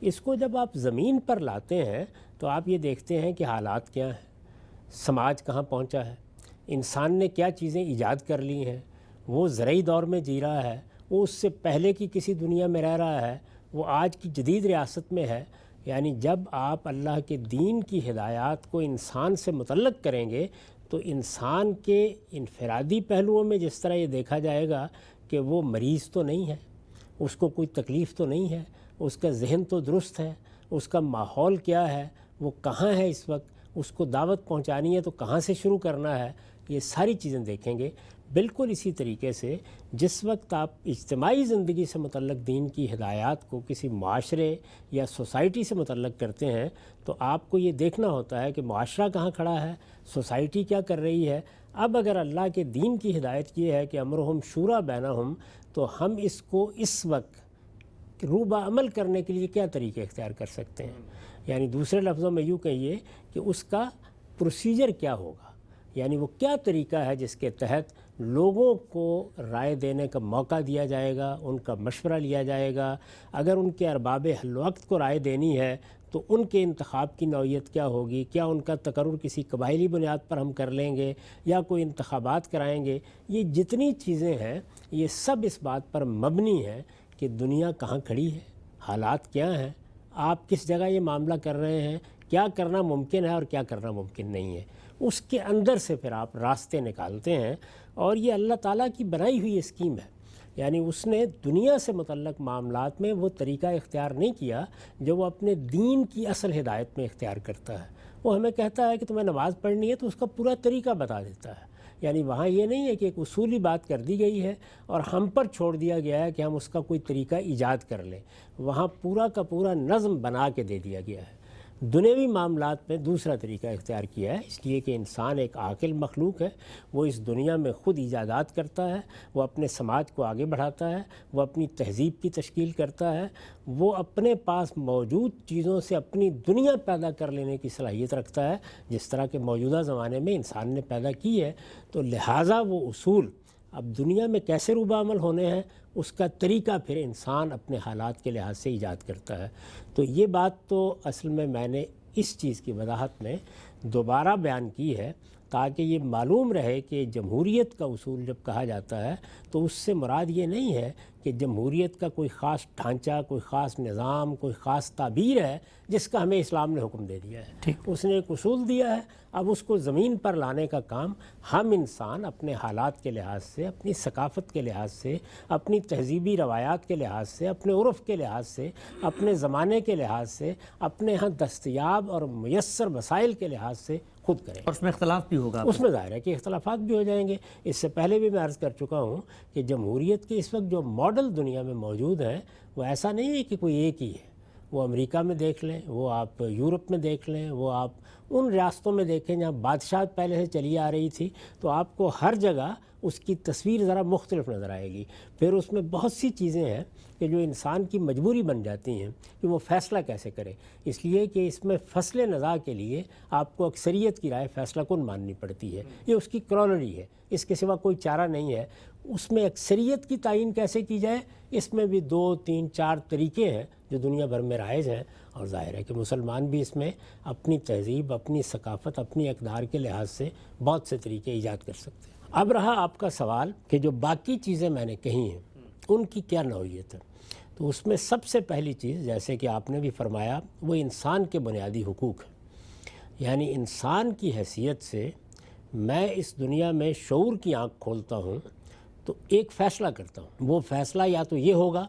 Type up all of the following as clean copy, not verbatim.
اس کو جب آپ زمین پر لاتے ہیں تو آپ یہ دیکھتے ہیں کہ حالات کیا ہیں، سماج کہاں پہنچا ہے، انسان نے کیا چیزیں ایجاد کر لی ہیں، وہ زرعی دور میں جی رہا ہے، وہ اس سے پہلے کی کسی دنیا میں رہ رہا ہے، وہ آج کی جدید ریاست میں ہے۔ یعنی جب آپ اللہ کے دین کی ہدایات کو انسان سے متعلق کریں گے تو انسان کے انفرادی پہلوؤں میں جس طرح یہ دیکھا جائے گا کہ وہ مریض تو نہیں ہے، اس کو کوئی تکلیف تو نہیں ہے، اس کا ذہن تو درست ہے، اس کا ماحول کیا ہے، وہ کہاں ہے اس وقت، اس کو دعوت پہنچانی ہے تو کہاں سے شروع کرنا ہے، یہ ساری چیزیں دیکھیں گے۔ بالکل اسی طریقے سے جس وقت آپ اجتماعی زندگی سے متعلق دین کی ہدایات کو کسی معاشرے یا سوسائٹی سے متعلق کرتے ہیں تو آپ کو یہ دیکھنا ہوتا ہے کہ معاشرہ کہاں کھڑا ہے، سوسائٹی کیا کر رہی ہے۔ اب اگر اللہ کے دین کی ہدایت یہ ہے کہ امرہم شورا بینہم، تو ہم اس کو اس وقت روبہ عمل کرنے کے لیے کیا طریقے اختیار کر سکتے ہیں، یعنی دوسرے لفظوں میں یوں کہیے کہ اس کا پروسیجر کیا ہوگا، یعنی وہ کیا طریقہ ہے جس کے تحت لوگوں کو رائے دینے کا موقع دیا جائے گا، ان کا مشورہ لیا جائے گا۔ اگر ان کے ارباب حل وقت کو رائے دینی ہے تو ان کے انتخاب کی نوعیت کیا ہوگی، کیا ان کا تقرر کسی قبائلی بنیاد پر ہم کر لیں گے یا کوئی انتخابات کرائیں گے۔ یہ جتنی چیزیں ہیں یہ سب اس بات پر مبنی ہے کہ دنیا کہاں کھڑی ہے، حالات کیا ہیں، آپ کس جگہ یہ معاملہ کر رہے ہیں، کیا کرنا ممکن ہے اور کیا کرنا ممکن نہیں ہے۔ اس کے اندر سے پھر آپ راستے نکالتے ہیں، اور یہ اللہ تعالیٰ کی بنائی ہوئی اسکیم ہے۔ یعنی اس نے دنیا سے متعلق معاملات میں وہ طریقہ اختیار نہیں کیا جو وہ اپنے دین کی اصل ہدایت میں اختیار کرتا ہے۔ وہ ہمیں کہتا ہے کہ تمہیں نماز پڑھنی ہے تو اس کا پورا طریقہ بتا دیتا ہے۔ یعنی وہاں یہ نہیں ہے کہ ایک اصولی بات کر دی گئی ہے اور ہم پر چھوڑ دیا گیا ہے کہ ہم اس کا کوئی طریقہ ایجاد کر لیں، وہاں پورا کا پورا نظم بنا کے دے دیا گیا ہے۔ دنیاوی معاملات میں دوسرا طریقہ اختیار کیا ہے، اس لیے کہ انسان ایک عاقل مخلوق ہے، وہ اس دنیا میں خود ایجادات کرتا ہے، وہ اپنے سماج کو آگے بڑھاتا ہے، وہ اپنی تہذیب کی تشکیل کرتا ہے، وہ اپنے پاس موجود چیزوں سے اپنی دنیا پیدا کر لینے کی صلاحیت رکھتا ہے جس طرح کہ موجودہ زمانے میں انسان نے پیدا کی ہے۔ تو لہٰذا وہ اصول اب دنیا میں کیسے روبہ عمل ہونے ہیں اس کا طریقہ پھر انسان اپنے حالات کے لحاظ سے ایجاد کرتا ہے۔ تو یہ بات تو اصل میں نے اس چیز کی وضاحت میں دوبارہ بیان کی ہے تاکہ یہ معلوم رہے کہ جمہوریت کا اصول جب کہا جاتا ہے تو اس سے مراد یہ نہیں ہے کہ جمہوریت کا کوئی خاص ڈھانچہ، کوئی خاص نظام، کوئی خاص تعبیر ہے جس کا ہمیں اسلام نے حکم دے دیا ہے۔ اس نے ایک اصول دیا ہے، اب اس کو زمین پر لانے کا کام ہم انسان اپنے حالات کے لحاظ سے، اپنی ثقافت کے لحاظ سے، اپنی تہذیبی روایات کے لحاظ سے، اپنے عرف کے لحاظ سے، اپنے زمانے کے لحاظ سے، اپنے ہاں دستیاب اور میسر وسائل کے لحاظ سے خود کریں۔ اور اس میں اختلاف بھی ہوگا، اس میں ظاہر ہے کہ اختلافات بھی ہو جائیں گے۔ اس سے پہلے بھی میں عرض کر چکا ہوں کہ جمہوریت کے اس وقت جو ماڈل دنیا میں موجود ہیں وہ ایسا نہیں ہے کہ کوئی ایک ہی ہے۔ وہ امریکہ میں دیکھ لیں، وہ آپ یورپ میں دیکھ لیں، وہ آپ ان ریاستوں میں دیکھیں جہاں بادشاہت پہلے سے چلی آ رہی تھی، تو آپ کو ہر جگہ اس کی تصویر ذرا مختلف نظر آئے گی۔ پھر اس میں بہت سی چیزیں ہیں کہ جو انسان کی مجبوری بن جاتی ہیں کہ وہ فیصلہ کیسے کرے، اس لیے کہ اس میں فصل نزاع کے لیے آپ کو اکثریت کی رائے فیصلہ کن ماننی پڑتی ہے، یہ اس کی کرولری ہے، اس کے سوا کوئی چارہ نہیں ہے۔ اس میں اکثریت کی تعین کیسے کی جائے، اس میں بھی 2 3 4 طریقے ہیں جو دنیا بھر میں رائج ہیں، اور ظاہر ہے کہ مسلمان بھی اس میں اپنی تہذیب، اپنی ثقافت، اپنی اقدار کے لحاظ سے بہت سے طریقے ایجاد کر سکتے ہیں۔ اب رہا آپ کا سوال کہ جو باقی چیزیں میں نے کہی ہیں ان کی کیا نوعیت ہے، تو اس میں سب سے پہلی چیز جیسے کہ آپ نے بھی فرمایا وہ انسان کے بنیادی حقوق ہیں۔ یعنی انسان کی حیثیت سے میں اس دنیا میں شعور کی آنکھ کھولتا ہوں تو ایک فیصلہ کرتا ہوں، وہ فیصلہ یا تو یہ ہوگا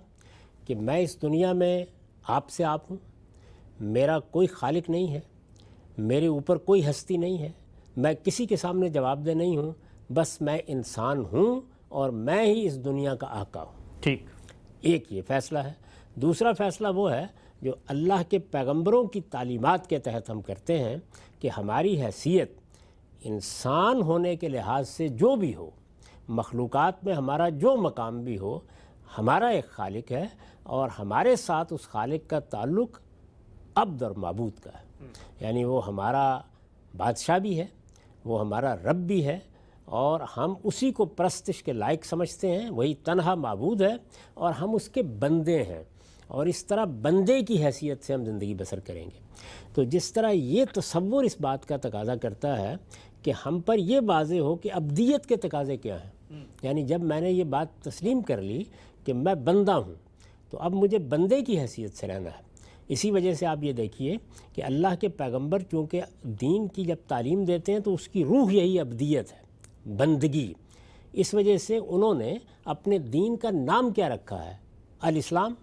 کہ میں اس دنیا میں آپ سے آپ ہوں، میرا کوئی خالق نہیں ہے، میرے اوپر کوئی ہستی نہیں ہے، میں کسی کے سامنے جواب دہ نہیں ہوں، بس میں انسان ہوں اور میں ہی اس دنیا کا آقا ہوں۔ ٹھیک، ایک یہ فیصلہ ہے۔ دوسرا فیصلہ وہ ہے جو اللہ کے پیغمبروں کی تعلیمات کے تحت ہم کرتے ہیں کہ ہماری حیثیت انسان ہونے کے لحاظ سے جو بھی ہو، مخلوقات میں ہمارا جو مقام بھی ہو، ہمارا ایک خالق ہے اور ہمارے ساتھ اس خالق کا تعلق عبد اور معبود کا ہے۔ یعنی وہ ہمارا بادشاہ بھی ہے، وہ ہمارا رب بھی ہے، اور ہم اسی کو پرستش کے لائق سمجھتے ہیں، وہی تنہا معبود ہے اور ہم اس کے بندے ہیں۔ اور اس طرح بندے کی حیثیت سے ہم زندگی بسر کریں گے۔ تو جس طرح یہ تصور اس بات کا تقاضا کرتا ہے کہ ہم پر یہ واضح ہو کہ ابدیت کے تقاضے کیا ہیں، یعنی جب میں نے یہ بات تسلیم کر لی کہ میں بندہ ہوں تو اب مجھے بندے کی حیثیت سے رہنا ہے۔ اسی وجہ سے آپ یہ دیکھیے کہ اللہ کے پیغمبر چونکہ دین کی جب تعلیم دیتے ہیں تو اس کی روح یہی ابدیت ہے، بندگی۔ اس وجہ سے انہوں نے اپنے دین کا نام کیا رکھا ہے؟ الاسلام،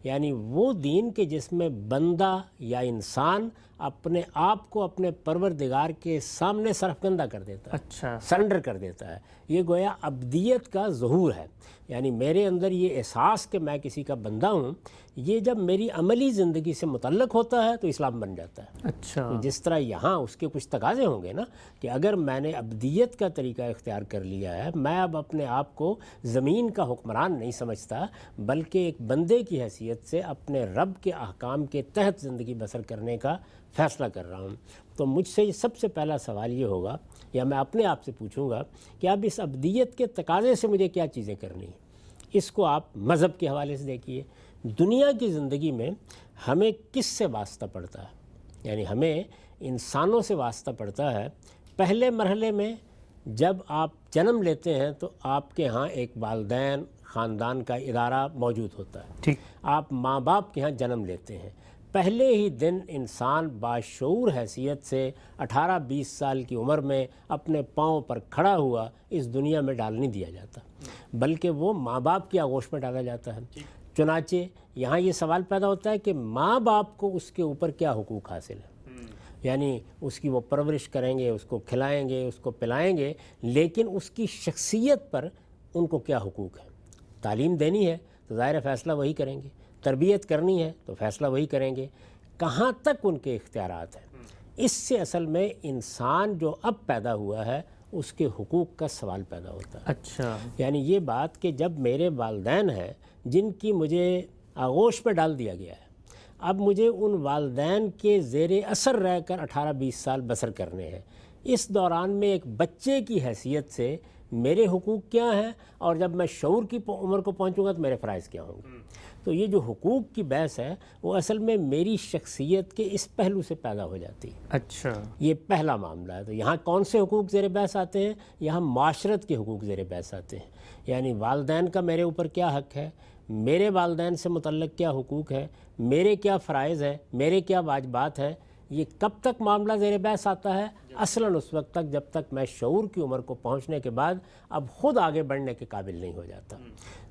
یعنی وہ دین کہ جس میں بندہ یا انسان اپنے آپ کو اپنے پروردگار کے سامنے سرفکندہ کر دیتا ہے، اچھا، سرنڈر کر دیتا ہے۔ یہ گویا ابدیت کا ظہور ہے، یعنی میرے اندر یہ احساس کہ میں کسی کا بندہ ہوں، یہ جب میری عملی زندگی سے متعلق ہوتا ہے تو اسلام بن جاتا ہے۔ اچھا، تو جس طرح یہاں اس کے کچھ تقاضے ہوں گے نا کہ اگر میں نے ابدیت کا طریقہ اختیار کر لیا ہے، میں اب اپنے آپ کو زمین کا حکمران نہیں سمجھتا بلکہ ایک بندے کی حیثیت سے اپنے رب کے احکام کے تحت زندگی بسر کرنے کا فیصلہ کر رہا ہوں، تو مجھ سے سب سے پہلا سوال یہ ہوگا یا میں اپنے آپ سے پوچھوں گا کہ اب اس ابدیت کے تقاضے سے مجھے کیا چیزیں کرنی ہیں۔ اس کو آپ مذہب کے حوالے سے دیکھیے، دنیا کی زندگی میں ہمیں کس سے واسطہ پڑتا ہے؟ یعنی ہمیں انسانوں سے واسطہ پڑتا ہے۔ پہلے مرحلے میں جب آپ جنم لیتے ہیں تو آپ کے ہاں ایک والدین خاندان کا ادارہ موجود ہوتا ہے، ٹھیک، آپ ماں باپ کے ہاں جنم لیتے ہیں۔ پہلے ہی دن انسان باشعور حیثیت سے 18-20 سال کی عمر میں اپنے پاؤں پر کھڑا ہوا اس دنیا میں ڈال نہیں دیا جاتا بلکہ وہ ماں باپ کی آغوش میں ڈالا جاتا ہے۔ چنانچہ یہاں یہ سوال پیدا ہوتا ہے کہ ماں باپ کو اس کے اوپر کیا حقوق حاصل ہیں، یعنی اس کی وہ پرورش کریں گے، اس کو کھلائیں گے، اس کو پلائیں گے، لیکن اس کی شخصیت پر ان کو کیا حقوق ہیں؟ تعلیم دینی ہے تو ظاہر فیصلہ وہی کریں گے، تربیت کرنی ہے تو فیصلہ وہی کریں گے، کہاں تک ان کے اختیارات ہیں۔ اس سے اصل میں انسان جو اب پیدا ہوا ہے اس کے حقوق کا سوال پیدا ہوتا ہے۔ اچھا، یعنی یہ بات کہ جب میرے والدین ہیں جن کی مجھے آغوش میں ڈال دیا گیا ہے، اب مجھے ان والدین کے زیر اثر رہ کر 18-20 سال بسر کرنے ہیں، اس دوران میں ایک بچے کی حیثیت سے میرے حقوق کیا ہیں اور جب میں شعور کی عمر کو پہنچوں گا تو میرے فرائض کیا ہوں گے۔ تو یہ جو حقوق کی بحث ہے وہ اصل میں میری شخصیت کے اس پہلو سے پیدا ہو جاتی ہے۔ اچھا، یہ پہلا معاملہ ہے۔ تو یہاں کون سے حقوق زیر بحث آتے ہیں؟ یہاں معاشرت کے حقوق زیر بحث آتے ہیں، یعنی والدین کا میرے اوپر کیا حق ہے، میرے والدین سے متعلق کیا حقوق ہے، میرے کیا فرائض ہیں، میرے کیا واجبات ہیں۔ یہ کب تک معاملہ زیر بحث آتا ہے؟ اصلاً اس وقت تک جب تک میں شعور کی عمر کو پہنچنے کے بعد اب خود آگے بڑھنے کے قابل نہیں ہو جاتا۔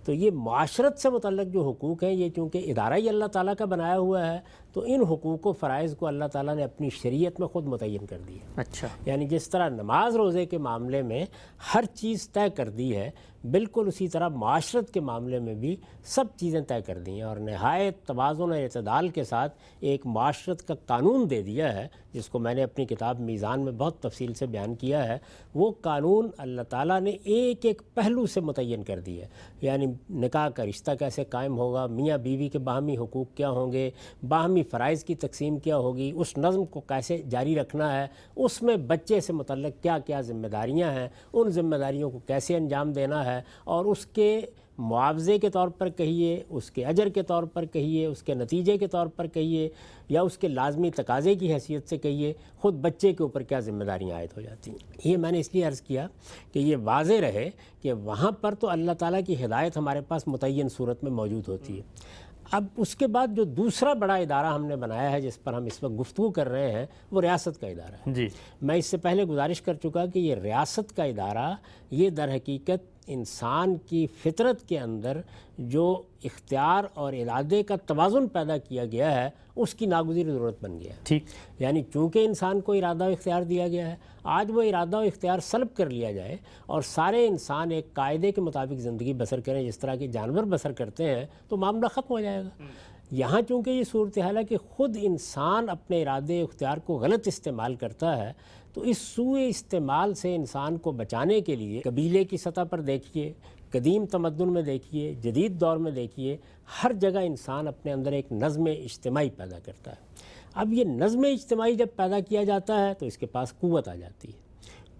تو یہ معاشرت سے متعلق جو حقوق ہیں یہ چونکہ ادارہ ہی اللہ تعالیٰ کا بنایا ہوا ہے تو ان حقوق و فرائض کو اللہ تعالیٰ نے اپنی شریعت میں خود متعین کر دی ہے۔ اچھا، یعنی جس طرح نماز روزے کے معاملے میں ہر چیز طے کر دی ہے، بالکل اسی طرح معاشرت کے معاملے میں بھی سب چیزیں طے کر دی ہیں اور نہایت توازن اور اعتدال کے ساتھ ایک معاشرت کا قانون دے دیا ہے، جس کو میں نے اپنی کتاب میزان میں بہت تفصیل سے بیان کیا ہے۔ وہ قانون اللہ تعالیٰ نے ایک ایک پہلو سے متعین کر دی ہے، یعنی نکاح کا رشتہ کیسے قائم ہوگا، میاں بیوی کے باہمی حقوق کیا ہوں گے، باہمی فرائض کی تقسیم کیا ہوگی، اس نظم کو کیسے جاری رکھنا ہے، اس میں بچے سے متعلق کیا کیا ذمہ داریاں ہیں، ان ذمہ داریوں کو کیسے انجام دینا ہے اور اس کے معاوضے کے طور پر کہیے، اس کے اجر کے طور پر کہیے، اس کے نتیجے کے طور پر کہیے یا اس کے لازمی تقاضے کی حیثیت سے کہیے، خود بچے کے اوپر کیا ذمہ داریاں عائد ہو جاتی ہیں۔ یہ میں نے اس لیے عرض کیا کہ یہ واضح رہے کہ وہاں پر تو اللہ تعالیٰ کی ہدایت ہمارے پاس متعین صورت میں موجود ہوتی ہے۔ اب اس کے بعد جو دوسرا بڑا ادارہ ہم نے بنایا ہے جس پر ہم اس وقت گفتگو کر رہے ہیں وہ ریاست کا ادارہ ہے۔ جی، میں اس سے پہلے گزارش کر چکا کہ یہ ریاست کا ادارہ یہ در حقیقت انسان کی فطرت کے اندر جو اختیار اور ارادے کا توازن پیدا کیا گیا ہے اس کی ناگزیر ضرورت بن گیا ہے۔ ٹھیک، یعنی چونکہ انسان کو ارادہ و اختیار دیا گیا ہے، آج وہ ارادہ و اختیار سلب کر لیا جائے اور سارے انسان ایک قاعدے کے مطابق زندگی بسر کریں جس طرح کے جانور بسر کرتے ہیں تو معاملہ ختم ہو جائے گا۔ یہاں چونکہ یہ صورتحال ہے کہ خود انسان اپنے ارادے اختیار کو غلط استعمال کرتا ہے تو اس سوء استعمال سے انسان کو بچانے کے لیے قبیلے کی سطح پر دیکھیے، قدیم تمدن میں دیکھیے، جدید دور میں دیکھیے، ہر جگہ انسان اپنے اندر ایک نظم اجتماعی پیدا کرتا ہے۔ اب یہ نظم اجتماعی جب پیدا کیا جاتا ہے تو اس کے پاس قوت آ جاتی ہے۔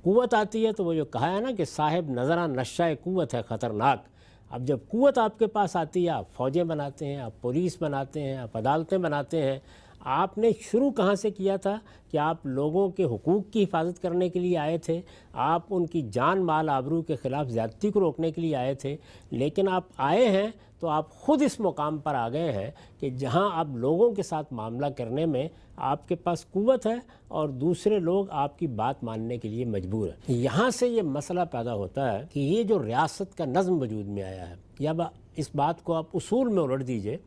قوت آتی ہے تو وہ جو کہا ہے نا کہ صاحب نظرہ نشہ قوت ہے خطرناک، اب جب قوت آپ کے پاس آتی ہے، آپ فوجیں بناتے ہیں، آپ پولیس بناتے ہیں، آپ عدالتیں بناتے ہیں. آپ نے شروع کہاں سے کیا تھا کہ آپ لوگوں کے حقوق کی حفاظت کرنے کے لیے آئے تھے، آپ ان کی جان مال آبرو کے خلاف زیادتی کو روکنے کے لیے آئے تھے. لیکن آپ آئے ہیں تو آپ خود اس مقام پر آ گئے ہیں کہ جہاں آپ لوگوں کے ساتھ معاملہ کرنے میں آپ کے پاس قوت ہے اور دوسرے لوگ آپ کی بات ماننے کے لیے مجبور ہیں. یہاں سے یہ مسئلہ پیدا ہوتا ہے کہ یہ جو ریاست کا نظم وجود میں آیا ہے، یا اس بات کو آپ اصول میں الٹ دیجئے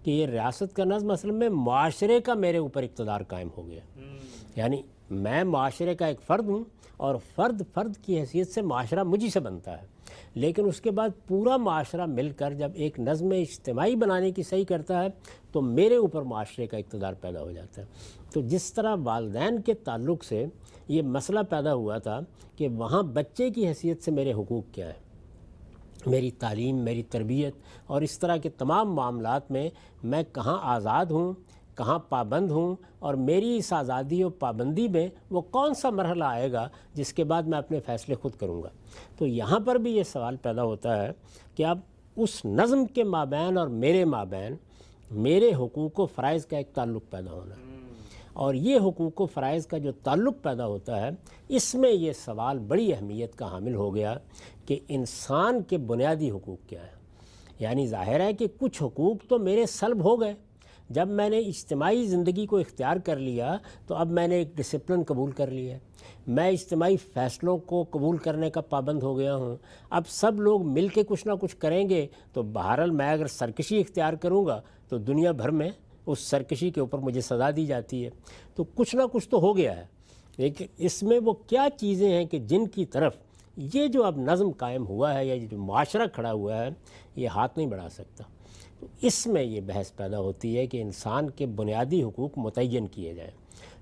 کہ یہ ریاست کا نظم اصل میں معاشرے کا میرے اوپر اقتدار قائم ہو گیا. یعنی میں معاشرے کا ایک فرد ہوں اور فرد کی حیثیت سے معاشرہ مجھی سے بنتا ہے، لیکن اس کے بعد پورا معاشرہ مل کر جب ایک نظم اجتماعی بنانے کی صحیح کرتا ہے تو میرے اوپر معاشرے کا اقتدار پیدا ہو جاتا ہے. تو جس طرح والدین کے تعلق سے یہ مسئلہ پیدا ہوا تھا کہ وہاں بچے کی حیثیت سے میرے حقوق کیا ہے، میری تعلیم، میری تربیت اور اس طرح کے تمام معاملات میں کہاں آزاد ہوں، کہاں پابند ہوں، اور میری اس آزادی و پابندی میں وہ کون سا مرحلہ آئے گا جس کے بعد میں اپنے فیصلے خود کروں گا. تو یہاں پر بھی یہ سوال پیدا ہوتا ہے کہ اب اس نظم کے مابین اور میرے مابین میرے حقوق و فرائض کا ایک تعلق پیدا ہونا ہے. اور یہ حقوق و فرائض کا جو تعلق پیدا ہوتا ہے، اس میں یہ سوال بڑی اہمیت کا حامل ہو گیا کہ انسان کے بنیادی حقوق کیا ہیں. یعنی ظاہر ہے کہ کچھ حقوق تو میرے سلب ہو گئے جب میں نے اجتماعی زندگی کو اختیار کر لیا، تو اب میں نے ایک ڈسپلن قبول کر لیا ہے، میں اجتماعی فیصلوں کو قبول کرنے کا پابند ہو گیا ہوں. اب سب لوگ مل کے کچھ نہ کچھ کریں گے تو بہرحال میں اگر سرکشی اختیار کروں گا تو دنیا بھر میں اس سرکشی کے اوپر مجھے سزا دی جاتی ہے. تو کچھ نہ کچھ تو ہو گیا ہے، لیکن اس میں وہ کیا چیزیں ہیں کہ جن کی طرف یہ جو اب نظم قائم ہوا ہے یا جو معاشرہ کھڑا ہوا ہے یہ ہاتھ نہیں بڑھا سکتا. تو اس میں یہ بحث پیدا ہوتی ہے کہ انسان کے بنیادی حقوق متعین کیے جائیں.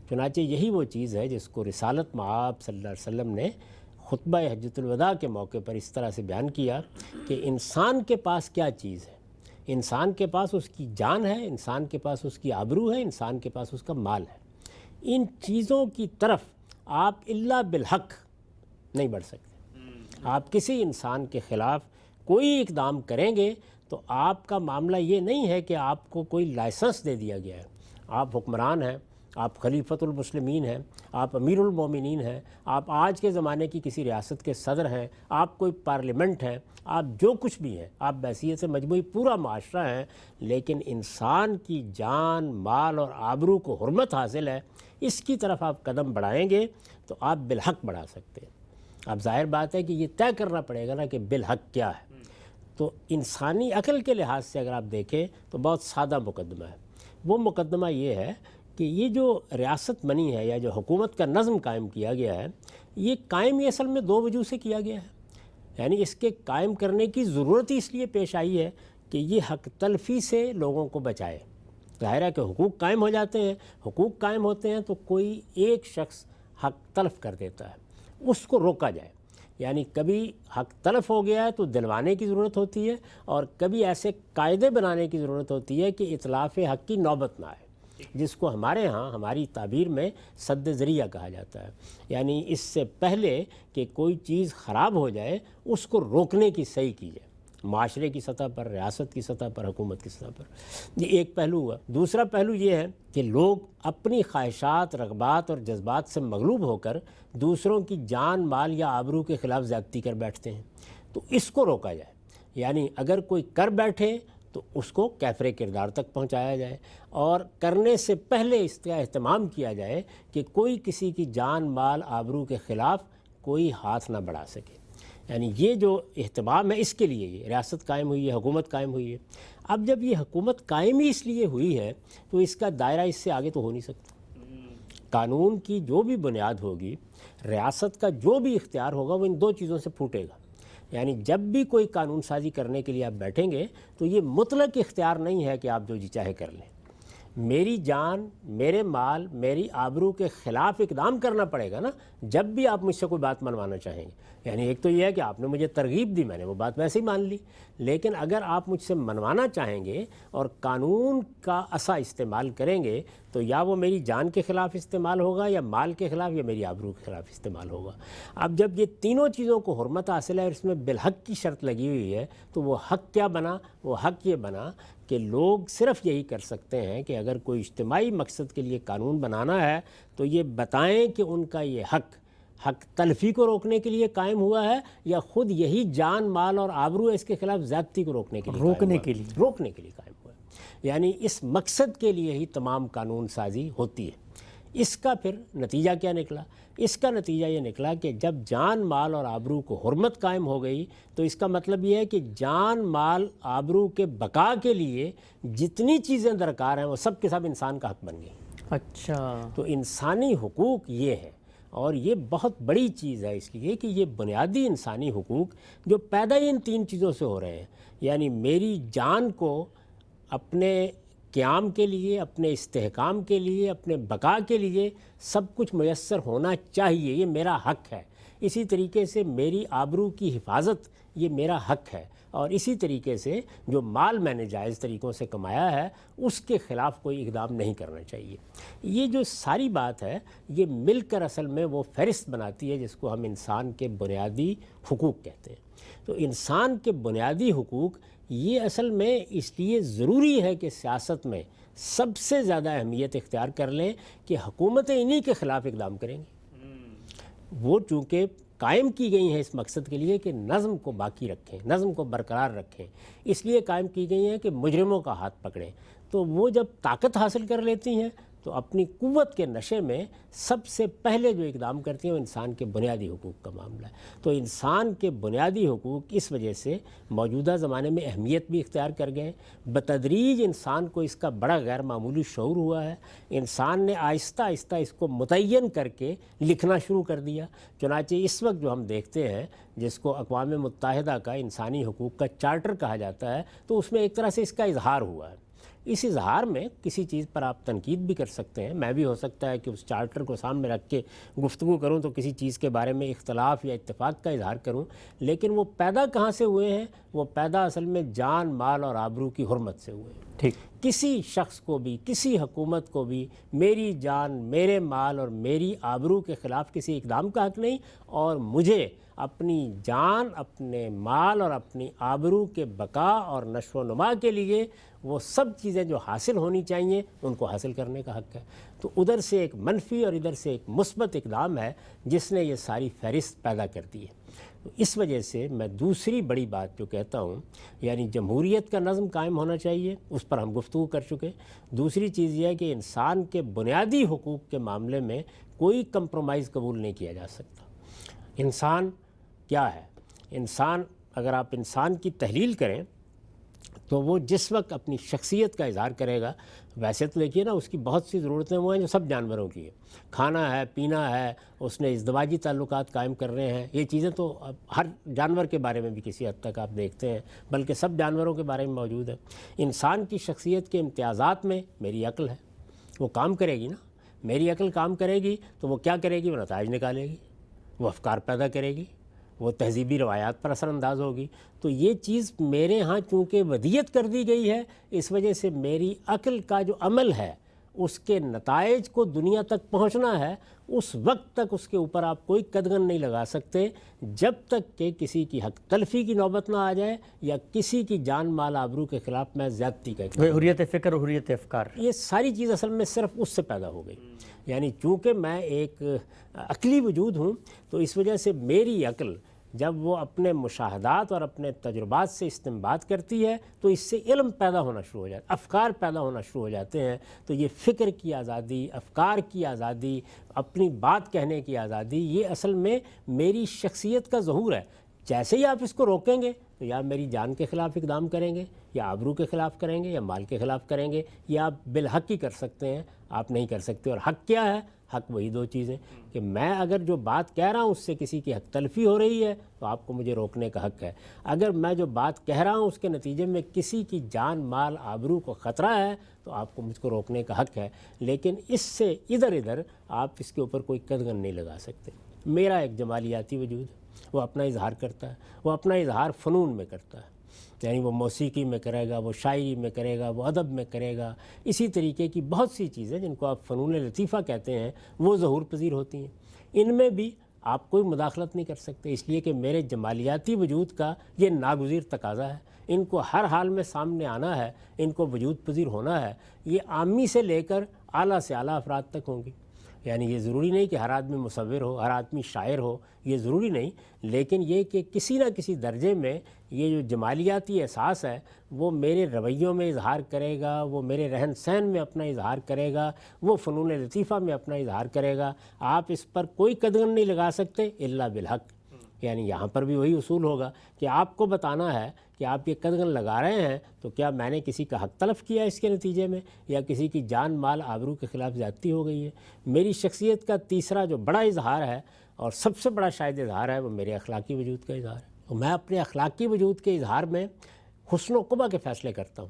چنانچہ یہی وہ چیز ہے جس کو رسالت مآب صلی اللہ علیہ وسلم نے خطبہ حجۃ الوداع کے موقع پر اس طرح سے بیان کیا کہ انسان کے پاس کیا چیز ہے. انسان کے پاس اس کی جان ہے، انسان کے پاس اس کی آبرو ہے، انسان کے پاس اس کا مال ہے. ان چیزوں کی طرف آپ الا بالحق نہیں بڑھ سکتے. آپ کسی انسان کے خلاف کوئی اقدام کریں گے تو آپ کا معاملہ یہ نہیں ہے کہ آپ کو کوئی لائسنس دے دیا گیا ہے. آپ حکمران ہیں، آپ خلیفۃ المسلمین ہیں، آپ امیر المومنین ہیں، آپ آج کے زمانے کی کسی ریاست کے صدر ہیں، آپ کوئی پارلیمنٹ ہیں، آپ جو کچھ بھی ہیں، آپ بحیثیت سے مجموعی پورا معاشرہ ہیں، لیکن انسان کی جان، مال اور آبرو کو حرمت حاصل ہے، اس کی طرف آپ قدم بڑھائیں گے تو آپ بالحق بڑھا سکتے ہیں. اب ظاہر بات ہے کہ یہ طے کرنا پڑے گا نا کہ بالحق کیا ہے. تو انسانی عقل کے لحاظ سے اگر آپ دیکھیں تو بہت سادہ مقدمہ ہے. وہ مقدمہ یہ ہے کہ یہ جو ریاست بنی ہے یا جو حکومت کا نظم قائم کیا گیا ہے، یہ قائم اصل میں دو وجہ سے کیا گیا ہے. یعنی اس کے قائم کرنے کی ضرورت اس لیے پیش آئی ہے کہ یہ حق تلفی سے لوگوں کو بچائے. ظاہر ہے کہ حقوق قائم ہو جاتے ہیں، حقوق قائم ہوتے ہیں تو کوئی ایک شخص حق تلف کر دیتا ہے، اس کو روکا جائے. یعنی کبھی حق تلف ہو گیا ہے تو دلوانے کی ضرورت ہوتی ہے، اور کبھی ایسے قاعدے بنانے کی ضرورت ہوتی ہے کہ اتلاف حق کی نوبت نہ آئے، جس کو ہمارے ہاں ہماری تعبیر میں سد ذریعہ کہا جاتا ہے. یعنی اس سے پہلے کہ کوئی چیز خراب ہو جائے اس کو روکنے کی صحیح کی جائے، معاشرے کی سطح پر، ریاست کی سطح پر، حکومت کی سطح پر. یہ ایک پہلو ہوا. دوسرا پہلو یہ ہے کہ لوگ اپنی خواہشات، رغبات اور جذبات سے مغلوب ہو کر دوسروں کی جان، مال یا آبرو کے خلاف زیادتی کر بیٹھتے ہیں. تو اس کو روکا جائے. یعنی اگر کوئی کر بیٹھے تو اس کو کیفر کردار تک پہنچایا جائے، اور کرنے سے پہلے اس کا اہتمام کیا جائے کہ کوئی کسی کی جان، مال، آبرو کے خلاف کوئی ہاتھ نہ بڑھا سکے. یعنی یہ جو اہتمام ہے، اس کے لیے یہ ریاست قائم ہوئی ہے، حکومت قائم ہوئی ہے. اب جب یہ حکومت قائم ہی اس لیے ہوئی ہے تو اس کا دائرہ اس سے آگے تو ہو نہیں سکتا. قانون کی جو بھی بنیاد ہوگی، ریاست کا جو بھی اختیار ہوگا، وہ ان دو چیزوں سے پھوٹے گا. یعنی جب بھی کوئی قانون سازی کرنے کے لیے آپ بیٹھیں گے تو یہ مطلق اختیار نہیں ہے کہ آپ جو جی چاہے کر لیں. میری جان، میرے مال، میری آبرو کے خلاف اقدام کرنا پڑے گا نا جب بھی آپ مجھ سے کوئی بات منوانا چاہیں گے. یعنی ایک تو یہ ہے کہ آپ نے مجھے ترغیب دی، میں نے وہ بات ویسے ہی مان لی، لیکن اگر آپ مجھ سے منوانا چاہیں گے اور قانون کا عصا استعمال کریں گے تو یا وہ میری جان کے خلاف استعمال ہوگا، یا مال کے خلاف، یا میری آبرو کے خلاف استعمال ہوگا. اب جب یہ تینوں چیزوں کو حرمت حاصل ہے اور اس میں بالحق کی شرط لگی ہوئی ہے تو وہ حق کیا بنا؟ وہ حق یہ بنا کہ لوگ صرف یہی کر سکتے ہیں کہ اگر کوئی اجتماعی مقصد کے لیے قانون بنانا ہے تو یہ بتائیں کہ ان کا یہ حق تلفی کو روکنے کے لیے قائم ہوا ہے، یا خود یہی جان، مال اور آبرو ہے اس کے خلاف زیادتی کو روکنے کے لیے قائم ہوا ہے. یعنی اس مقصد کے لیے ہی تمام قانون سازی ہوتی ہے. اس کا پھر نتیجہ کیا نکلا؟ اس کا نتیجہ یہ نکلا کہ جب جان، مال اور آبرو کو حرمت قائم ہو گئی تو اس کا مطلب یہ ہے کہ جان، مال، آبرو کے بقا کے لیے جتنی چیزیں درکار ہیں وہ سب کے سب انسان کا حق بن گئی. اچھا، تو انسانی حقوق یہ ہے، اور یہ بہت بڑی چیز ہے اس لیے کہ یہ بنیادی انسانی حقوق جو پیدا ہی ان تین چیزوں سے ہو رہے ہیں. یعنی میری جان کو اپنے قیام کے لیے، اپنے استحکام کے لیے، اپنے بقا کے لیے سب کچھ میسر ہونا چاہیے، یہ میرا حق ہے. اسی طریقے سے میری آبرو کی حفاظت یہ میرا حق ہے، اور اسی طریقے سے جو مال میں نے جائز طریقوں سے کمایا ہے اس کے خلاف کوئی اقدام نہیں کرنا چاہیے. یہ جو ساری بات ہے یہ مل کر اصل میں وہ فہرست بناتی ہے جس کو ہم انسان کے بنیادی حقوق کہتے ہیں. تو انسان کے بنیادی حقوق یہ اصل میں اس لیے ضروری ہے کہ سیاست میں سب سے زیادہ اہمیت اختیار کر لیں کہ حکومتیں انہی کے خلاف اقدام کریں گی. وہ چونکہ قائم کی گئی ہیں اس مقصد کے لیے کہ نظم کو باقی رکھیں، نظم کو برقرار رکھیں، اس لیے قائم کی گئی ہیں کہ مجرموں کا ہاتھ پکڑیں. تو وہ جب طاقت حاصل کر لیتی ہیں تو اپنی قوت کے نشے میں سب سے پہلے جو اقدام کرتی ہیں وہ انسان کے بنیادی حقوق کا معاملہ ہے. تو انسان کے بنیادی حقوق اس وجہ سے موجودہ زمانے میں اہمیت بھی اختیار کر گئے. بتدریج انسان کو اس کا بڑا غیر معمولی شعور ہوا ہے. انسان نے آہستہ آہستہ اس کو متعین کر کے لکھنا شروع کر دیا. چنانچہ اس وقت جو ہم دیکھتے ہیں جس کو اقوام متحدہ کا انسانی حقوق کا چارٹر کہا جاتا ہے تو اس میں ایک طرح سے اس کا اظہار ہوا ہے. اس اظہار میں کسی چیز پر آپ تنقید بھی کر سکتے ہیں. میں بھی ہو سکتا ہے کہ اس چارٹر کو سامنے رکھ کے گفتگو کروں تو کسی چیز کے بارے میں اختلاف یا اتفاق کا اظہار کروں، لیکن وہ پیدا کہاں سے ہوئے ہیں؟ وہ پیدا اصل میں جان، مال اور آبرو کی حرمت سے ہوئے ہیں. ٹھیک. کسی شخص کو بھی، کسی حکومت کو بھی میری جان، میرے مال اور میری آبرو کے خلاف کسی اقدام کا حق نہیں، اور مجھے اپنی جان، اپنے مال اور اپنی آبرو کے بقا اور نشو و نما کے لیے وہ سب چیزیں جو حاصل ہونی چاہیے ان کو حاصل کرنے کا حق ہے. تو ادھر سے ایک منفی اور ادھر سے ایک مثبت اقدام ہے جس نے یہ ساری فہرست پیدا کر دی ہے. تو اس وجہ سے میں دوسری بڑی بات جو کہتا ہوں یعنی جمہوریت کا نظم قائم ہونا چاہیے، اس پر ہم گفتگو کر چکے. دوسری چیز یہ ہے کہ انسان کے بنیادی حقوق کے معاملے میں کوئی کمپرومائز قبول نہیں کیا جا سکتا. انسان کیا ہے؟ انسان، اگر آپ انسان کی تحلیل کریں تو وہ جس وقت اپنی شخصیت کا اظہار کرے گا، ویسے تو دیکھیے نا اس کی بہت سی ضرورتیں وہ ہیں جو سب جانوروں کی ہیں. کھانا ہے، پینا ہے، اس نے ازدواجی تعلقات قائم کرنے ہیں. یہ چیزیں تو ہر جانور کے بارے میں بھی کسی حد تک آپ دیکھتے ہیں، بلکہ سب جانوروں کے بارے میں موجود ہے. انسان کی شخصیت کے امتیازات میں میری عقل ہے، وہ کام کرے گی نا. میری عقل کام کرے گی تو وہ کیا کرے گی؟ وہ نتائج نکالے گی، وہ افکار پیدا کرے گی، وہ تہذیبی روایات پر اثر انداز ہوگی. تو یہ چیز میرے ہاں چونکہ ودیت کر دی گئی ہے، اس وجہ سے میری عقل کا جو عمل ہے اس کے نتائج کو دنیا تک پہنچنا ہے. اس وقت تک اس کے اوپر آپ کوئی قدغن نہیں لگا سکتے جب تک کہ کسی کی حق تلفی کی نوبت نہ آ جائے یا کسی کی جان، مال، آبرو کے خلاف میں زیادتی کا. حریت فکر اور حریت افکار، یہ ساری چیز اصل میں صرف اس سے پیدا ہو گئی. یعنی چونکہ میں ایک عقلی وجود ہوں تو اس وجہ سے میری عقل جب وہ اپنے مشاہدات اور اپنے تجربات سے استنباط کرتی ہے تو اس سے علم پیدا ہونا شروع ہو جاتا ہے، افکار پیدا ہونا شروع ہو جاتے ہیں. تو یہ فکر کی آزادی، افکار کی آزادی، اپنی بات کہنے کی آزادی، یہ اصل میں میری شخصیت کا ظہور ہے. جیسے ہی آپ اس کو روکیں گے تو یا میری جان کے خلاف اقدام کریں گے، یا آبرو کے خلاف کریں گے، یا مال کے خلاف کریں گے، یا آپ بالحق ہی کر سکتے ہیں، آپ نہیں کر سکتے۔ اور حق کیا ہے؟ حق وہی دو چیزیں کہ میں اگر جو بات کہہ رہا ہوں اس سے کسی کی حق تلفی ہو رہی ہے تو آپ کو مجھے روکنے کا حق ہے، اگر میں جو بات کہہ رہا ہوں اس کے نتیجے میں کسی کی جان مال آبرو کو خطرہ ہے تو آپ کو مجھ کو روکنے کا حق ہے، لیکن اس سے ادھر ادھر آپ اس کے اوپر کوئی قدغن نہیں لگا سکتے۔ میرا ایک جمالیاتی وجود ہے، وہ اپنا اظہار کرتا ہے، وہ اپنا اظہار فنون میں کرتا ہے، یعنی وہ موسیقی میں کرے گا، وہ شاعری میں کرے گا، وہ ادب میں کرے گا، اسی طریقے کی بہت سی چیزیں جن کو آپ فنون لطیفہ کہتے ہیں وہ ظہور پذیر ہوتی ہیں۔ ان میں بھی آپ کوئی مداخلت نہیں کر سکتے، اس لیے کہ میرے جمالیاتی وجود کا یہ ناگزیر تقاضا ہے، ان کو ہر حال میں سامنے آنا ہے، ان کو وجود پذیر ہونا ہے۔ یہ عامی سے لے کر اعلیٰ سے اعلیٰ افراد تک ہوں گی، یعنی یہ ضروری نہیں کہ ہر آدمی مصور ہو، ہر آدمی شاعر ہو، یہ ضروری نہیں، لیکن یہ کہ کسی نہ کسی درجے میں یہ جو جمالیاتی احساس ہے وہ میرے رویوں میں اظہار کرے گا، وہ میرے رہن سہن میں اپنا اظہار کرے گا، وہ فنون لطیفہ میں اپنا اظہار کرے گا۔ آپ اس پر کوئی قدغن نہیں لگا سکتے الا بالحق، یعنی یہاں پر بھی وہی اصول ہوگا کہ آپ کو بتانا ہے کہ آپ یہ قدغن لگا رہے ہیں تو کیا میں نے کسی کا حق تلف کیا اس کے نتیجے میں، یا کسی کی جان مال آبرو کے خلاف زیادتی ہو گئی ہے۔ میری شخصیت کا تیسرا جو بڑا اظہار ہے اور سب سے بڑا شاید اظہار ہے وہ میرے اخلاقی وجود کا اظہار ہے، اور میں اپنے اخلاقی وجود کے اظہار میں حسن و قبح کے فیصلے کرتا ہوں،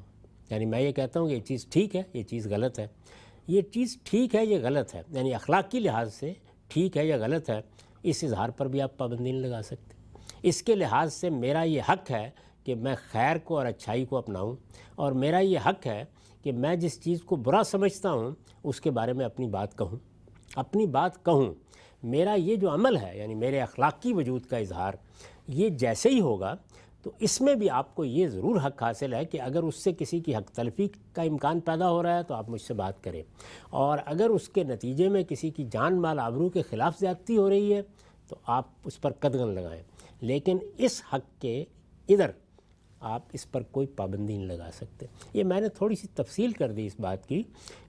یعنی میں یہ کہتا ہوں کہ یہ چیز ٹھیک ہے، یہ چیز غلط ہے، یہ چیز ٹھیک ہے، یہ غلط ہے، یعنی اخلاقی لحاظ سے ٹھیک ہے یا غلط ہے، اس اظہار پر بھی آپ پابندی نہیں لگا سکتے۔ اس کے لحاظ سے میرا یہ حق ہے کہ میں خیر کو اور اچھائی کو اپناؤں، اور میرا یہ حق ہے کہ میں جس چیز کو برا سمجھتا ہوں اس کے بارے میں اپنی بات کہوں۔ میرا یہ جو عمل ہے یعنی میرے اخلاقی وجود کا اظہار، یہ جیسے ہی ہوگا تو اس میں بھی آپ کو یہ ضرور حق حاصل ہے کہ اگر اس سے کسی کی حق تلفی کا امکان پیدا ہو رہا ہے تو آپ مجھ سے بات کریں، اور اگر اس کے نتیجے میں کسی کی جان مال آبرو کے خلاف زیادتی ہو رہی ہے تو آپ اس پر قدغن لگائیں، لیکن اس حق کے ادھر آپ اس پر کوئی پابندی نہیں لگا سکتے۔ یہ میں نے تھوڑی سی تفصیل کر دی اس بات کی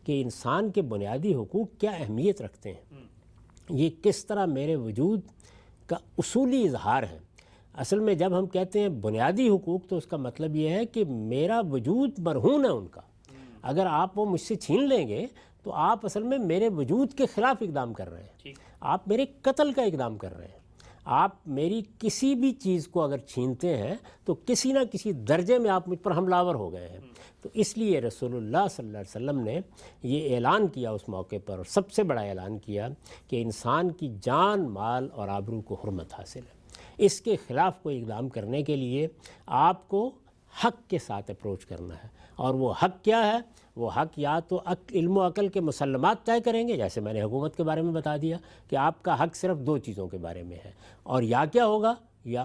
کہ انسان کے بنیادی حقوق کیا اہمیت رکھتے ہیں، یہ کس طرح میرے وجود کا اصولی اظہار ہے۔ اصل میں جب ہم کہتے ہیں بنیادی حقوق تو اس کا مطلب یہ ہے کہ میرا وجود مرہون ہے ان کا، اگر آپ وہ مجھ سے چھین لیں گے تو آپ اصل میں میرے وجود کے خلاف اقدام کر رہے ہیں، آپ میرے قتل کا اقدام کر رہے ہیں۔ آپ میری کسی بھی چیز کو اگر چھینتے ہیں تو کسی نہ کسی درجے میں آپ مجھ پر حملہ آور ہو گئے ہیں۔ تو اس لیے رسول اللہ صلی اللہ علیہ وسلم نے یہ اعلان کیا اس موقع پر، اور سب سے بڑا اعلان کیا کہ انسان کی جان مال اور آبرو کو حرمت حاصل ہے، اس کے خلاف کوئی اقدام کرنے کے لیے آپ کو حق کے ساتھ اپروچ کرنا ہے، اور وہ حق کیا ہے؟ وہ حق یا تو علم و عقل کے مسلمات طے کریں گے، جیسے میں نے حکومت کے بارے میں بتا دیا کہ آپ کا حق صرف دو چیزوں کے بارے میں ہے، اور یا کیا ہوگا، یا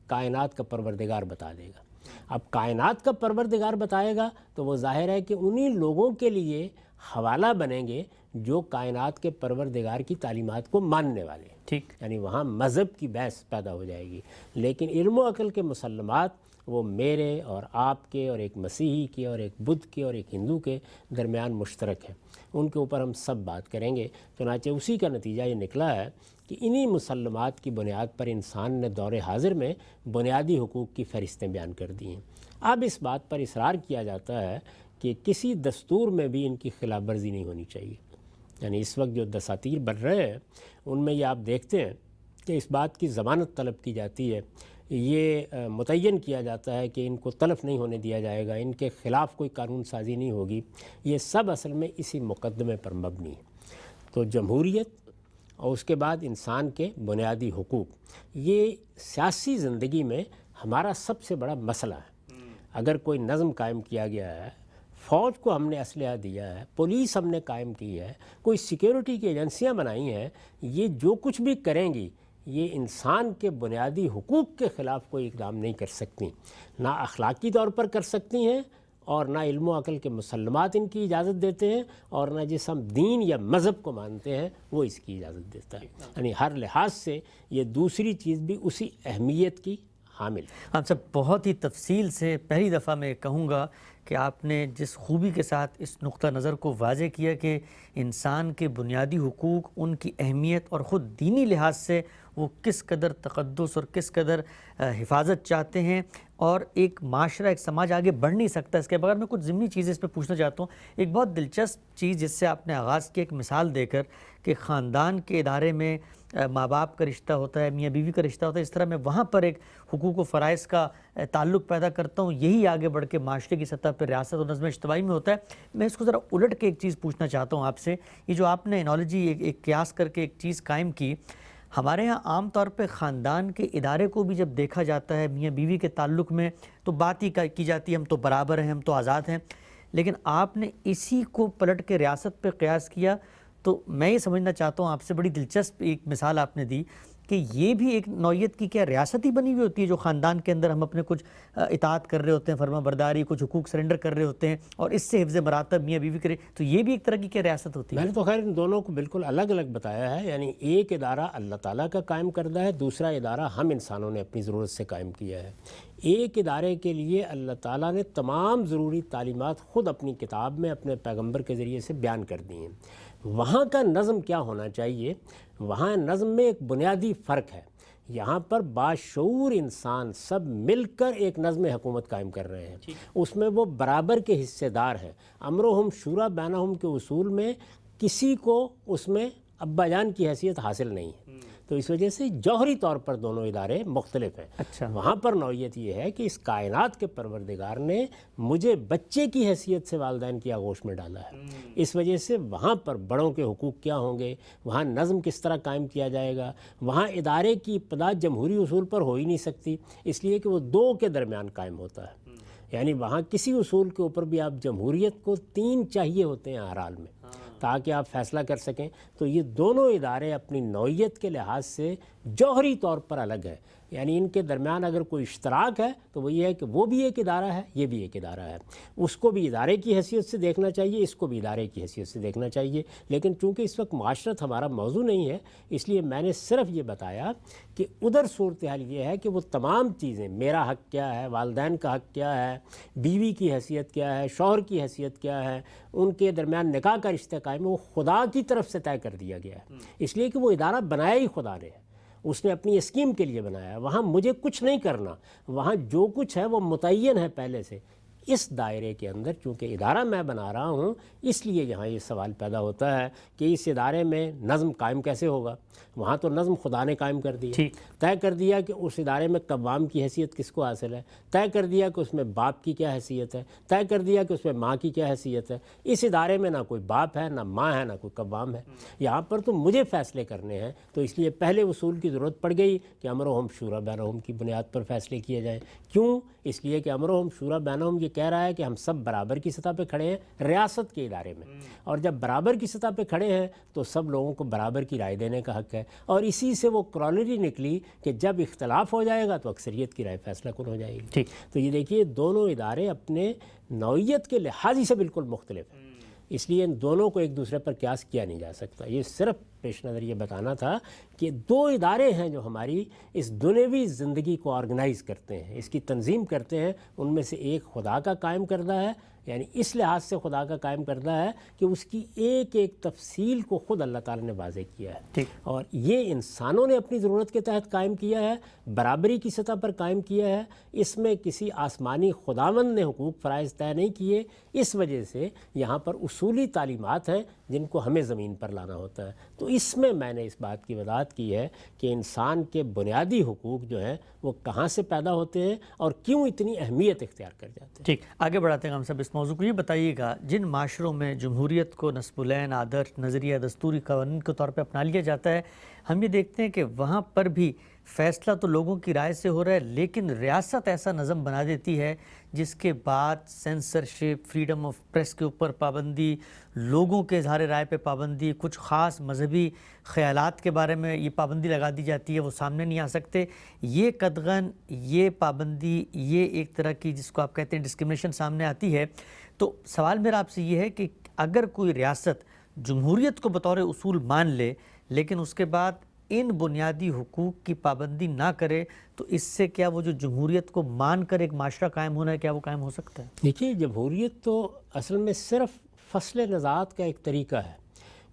کائنات کا پروردگار بتا دے گا۔ اب کائنات کا پروردگار بتائے گا تو وہ ظاہر ہے کہ انہی لوگوں کے لیے حوالہ بنیں گے جو کائنات کے پروردگار کی تعلیمات کو ماننے والے ہیں، ٹھیک، یعنی وہاں مذہب کی بحث پیدا ہو جائے گی۔ لیکن علم و عقل کے مسلمات وہ میرے اور آپ کے اور ایک مسیحی کے اور ایک بدھ کے اور ایک ہندو کے درمیان مشترک ہیں، ان کے اوپر ہم سب بات کریں گے۔ چنانچہ اسی کا نتیجہ یہ نکلا ہے کہ انہی مسلمات کی بنیاد پر انسان نے دور حاضر میں بنیادی حقوق کی فہرستیں بیان کر دی ہیں۔ اب اس بات پر اصرار کیا جاتا ہے کہ کسی دستور میں بھی ان کی خلاف ورزی نہیں ہونی چاہیے، یعنی اس وقت جو دساتیر بن رہے ہیں ان میں یہ آپ دیکھتے ہیں کہ اس بات کی ضمانت طلب کی جاتی ہے، یہ متعین کیا جاتا ہے کہ ان کو تلف نہیں ہونے دیا جائے گا، ان کے خلاف کوئی قانون سازی نہیں ہوگی، یہ سب اصل میں اسی مقدمے پر مبنی ہے۔ تو جمہوریت اور اس کے بعد انسان کے بنیادی حقوق، یہ سیاسی زندگی میں ہمارا سب سے بڑا مسئلہ ہے۔ اگر کوئی نظم قائم کیا گیا ہے، فوج کو ہم نے اسلحہ دیا ہے، پولیس ہم نے قائم کی ہے، کوئی سیکیورٹی کی ایجنسیاں بنائی ہیں، یہ جو کچھ بھی کریں گی یہ انسان کے بنیادی حقوق کے خلاف کوئی اقدام نہیں کر سکتی، نہ اخلاقی طور پر کر سکتی ہیں، اور نہ علم و عقل کے مسلمات ان کی اجازت دیتے ہیں، اور نہ جس ہم دین یا مذہب کو مانتے ہیں وہ اس کی اجازت دیتا ہے۔ یعنی ہر لحاظ سے یہ دوسری چیز بھی اسی اہمیت کی حامل ہے۔ ہم سب بہت ہی تفصیل سے، پہلی دفعہ میں کہوں گا کہ آپ نے جس خوبی کے ساتھ اس نقطہ نظر کو واضح کیا کہ انسان کے بنیادی حقوق، ان کی اہمیت اور خود دینی لحاظ سے وہ کس قدر تقدس اور کس قدر حفاظت چاہتے ہیں، اور ایک معاشرہ، ایک سماج آگے بڑھ نہیں سکتا اس کے بغیر۔ میں کچھ ضمنی چیزیں اس پہ پوچھنا چاہتا ہوں۔ ایک بہت دلچسپ چیز جس سے آپ نے آغاز کی، ایک مثال دے کر کہ خاندان کے ادارے میں ماں باپ کا رشتہ ہوتا ہے، میاں بیوی کا رشتہ ہوتا ہے، اس طرح میں وہاں پر ایک حقوق و فرائض کا تعلق پیدا کرتا ہوں، یہی آگے بڑھ کے معاشرے کی سطح پر ریاست اور نظم اجتماعی میں ہوتا ہے۔ میں اس کو ذرا الٹ کے ایک چیز پوچھنا چاہتا ہوں آپ سے، یہ جو آپ نے انالوجی ایک قیاس کر کے ایک چیز قائم کی، ہمارے ہاں عام طور پہ خاندان کے ادارے کو بھی جب دیکھا جاتا ہے میاں بیوی کے تعلق میں تو بات ہی کی جاتی ہے ہم تو برابر ہیں، ہم تو آزاد ہیں، لیکن آپ نے اسی کو پلٹ کے ریاست پہ قیاس کیا۔ تو میں یہ سمجھنا چاہتا ہوں آپ سے، بڑی دلچسپ ایک مثال آپ نے دی کہ یہ بھی ایک نوعیت کی کیا ریاست ہی بنی ہوئی ہوتی ہے، جو خاندان کے اندر ہم اپنے کچھ اطاعت کر رہے ہوتے ہیں، فرما برداری، کچھ حقوق سرنڈر کر رہے ہوتے ہیں، اور اس سے حفظ مراتب میاں بیوی کرے، تو یہ بھی ایک طرح کی کیا ریاست ہوتی ہے؟ میں نے تو خیر ان دونوں کو بالکل الگ الگ بتایا ہے، یعنی ایک ادارہ اللہ تعالیٰ کا قائم کردہ ہے، دوسرا ادارہ ہم انسانوں نے اپنی ضرورت سے قائم کیا ہے۔ ایک ادارے کے لیے اللہ تعالیٰ نے تمام ضروری تعلیمات خود اپنی کتاب میں اپنے پیغمبر کے ذریعے سے بیان کر دی ہیں۔ وہاں کا نظم کیا ہونا چاہیے، وہاں نظم میں ایک بنیادی فرق ہے۔ یہاں پر باشعور انسان سب مل کر ایک نظم حکومت قائم کر رہے ہیں، اس میں وہ برابر کے حصے دار ہیں۔ امرہم شورا بینہم کے اصول میں کسی کو اس میں ابا جان کی حیثیت حاصل نہیں ہے، تو اس وجہ سے جوہری طور پر دونوں ادارے مختلف ہیں۔ اچھا، وہاں پر نوعیت یہ ہے کہ اس کائنات کے پروردگار نے مجھے بچے کی حیثیت سے والدین کی آغوش میں ڈالا ہے، اس وجہ سے وہاں پر بڑوں کے حقوق کیا ہوں گے، وہاں نظم کس طرح قائم کیا جائے گا، وہاں ادارے کی ابتدا جمہوری اصول پر ہو ہی نہیں سکتی، اس لیے کہ وہ دو کے درمیان قائم ہوتا ہے۔ یعنی وہاں کسی اصول کے اوپر بھی آپ جمہوریت کو 3 چاہیے ہوتے ہیں ہر حال میں تاکہ آپ فیصلہ کر سکیں، تو یہ دونوں ادارے اپنی نوعیت کے لحاظ سے جوہری طور پر الگ ہے۔ یعنی ان کے درمیان اگر کوئی اشتراک ہے تو وہ یہ ہے کہ وہ بھی ایک ادارہ ہے، یہ بھی ایک ادارہ ہے، اس کو بھی ادارے کی حیثیت سے دیکھنا چاہیے، اس کو بھی ادارے کی حیثیت سے دیکھنا چاہیے۔ لیکن چونکہ اس وقت معاشرت ہمارا موضوع نہیں ہے، اس لیے میں نے صرف یہ بتایا کہ ادھر صورتحال یہ ہے کہ وہ تمام چیزیں، میرا حق کیا ہے، والدین کا حق کیا ہے، بیوی کی حیثیت کیا ہے، شوہر کی حیثیت کیا ہے، ان کے درمیان نکاح کا رشتہ قائم ہے، وہ خدا کی طرف سے طے کر دیا گیا ہے، اس لیے کہ وہ ادارہ بنایا ہی خدا نے ہے، اس نے اپنی اسکیم کے لیے بنایا ہے۔ وہاں مجھے کچھ نہیں کرنا، وہاں جو کچھ ہے وہ متعین ہے پہلے سے۔ اس دائرے کے اندر چونکہ ادارہ میں بنا رہا ہوں، اس لیے یہاں یہ سوال پیدا ہوتا ہے کہ اس ادارے میں نظم قائم کیسے ہوگا۔ وہاں تو نظم خدا نے قائم کر دیا، طے کر دیا کہ اس ادارے میں قوام کی حیثیت کس کو حاصل ہے، طے کر دیا کہ اس میں باپ کی کیا حیثیت ہے، طے کر دیا کہ اس میں ماں کی کیا حیثیت ہے۔ اس ادارے میں نہ کوئی باپ ہے، نہ ماں ہے، نہ کوئی قوام ہے، یہاں پر تو مجھے فیصلے کرنے ہیں، تو اس لیے پہلے اصول کی ضرورت پڑ گئی کہ امرہم شورا بینہم کی بنیاد پر فیصلے کیے جائیں۔ کیوں؟ اس لیے کہ امرہم شورا بینہم یہ کہہ رہا ہے کہ ہم سب برابر کی سطح پہ کھڑے ہیں ریاست کے ادارے میں، اور جب برابر کی سطح پہ کھڑے ہیں تو سب لوگوں کو برابر کی رائے دینے کا حق ہے، اور اسی سے وہ کرالری نکلی کہ جب اختلاف ہو جائے گا تو اکثریت کی رائے فیصلہ کن ہو جائے گی۔ تو یہ دیکھیے دونوں ادارے اپنے نوعیت کے لحاظ سے بالکل مختلف ہیں، اس لیے ان دونوں کو ایک دوسرے پر قیاس کیا نہیں جا سکتا۔ یہ صرف پیش نظر یہ بتانا تھا کہ 2 ادارے ہیں جو ہماری اس دنیوی زندگی کو آرگنائز کرتے ہیں، اس کی تنظیم کرتے ہیں، ان میں سے ایک خدا کا قائم کردہ ہے، یعنی اس لحاظ سے خدا کا قائم کردہ ہے کہ اس کی ایک ایک تفصیل کو خود اللہ تعالیٰ نے واضح کیا ہے، اور یہ انسانوں نے اپنی ضرورت کے تحت قائم کیا ہے، برابری کی سطح پر قائم کیا ہے، اس میں کسی آسمانی خداوند نے حقوق فرائض طے نہیں کیے، اس وجہ سے یہاں پر اصولی تعلیمات ہیں جن کو ہمیں زمین پر لانا ہوتا ہے۔ تو اس میں نے اس بات کی وضاحت کی ہے کہ انسان کے بنیادی حقوق جو ہیں وہ کہاں سے پیدا ہوتے ہیں اور کیوں اتنی اہمیت اختیار کر جاتے ہیں۔ ٹھیک، آگے بڑھاتے ہیں ہم سب اس موضوع کو۔ یہ بتائیے گا جن معاشروں میں جمہوریت کو نصب العین آدرش نظریہ دستوری قوانین کے طور پہ اپنا لیا جاتا ہے، ہم یہ دیکھتے ہیں کہ وہاں پر بھی فیصلہ تو لوگوں کی رائے سے ہو رہا ہے، لیکن ریاست ایسا نظم بنا دیتی ہے جس کے بعد سینسرشپ، فریڈم آف پریس کے اوپر پابندی، لوگوں کے اظہار رائے پہ پابندی، کچھ خاص مذہبی خیالات کے بارے میں یہ پابندی لگا دی جاتی ہے، وہ سامنے نہیں آ سکتے۔ یہ قدغن، یہ پابندی، یہ ایک طرح کی جس کو آپ کہتے ہیں ڈسکرمنیشن سامنے آتی ہے۔ تو سوال میرا آپ سے یہ ہے کہ اگر کوئی ریاست جمہوریت کو بطور اصول مان لے، لیکن اس کے بعد ان بنیادی حقوق کی پابندی نہ کرے تو اس سے کیا وہ جو جمہوریت کو مان کر ایک معاشرہ قائم ہونا ہے، کیا وہ قائم ہو سکتا ہے؟ دیکھیے، جمہوریت تو اصل میں صرف فصل نزاعت کا ایک طریقہ ہے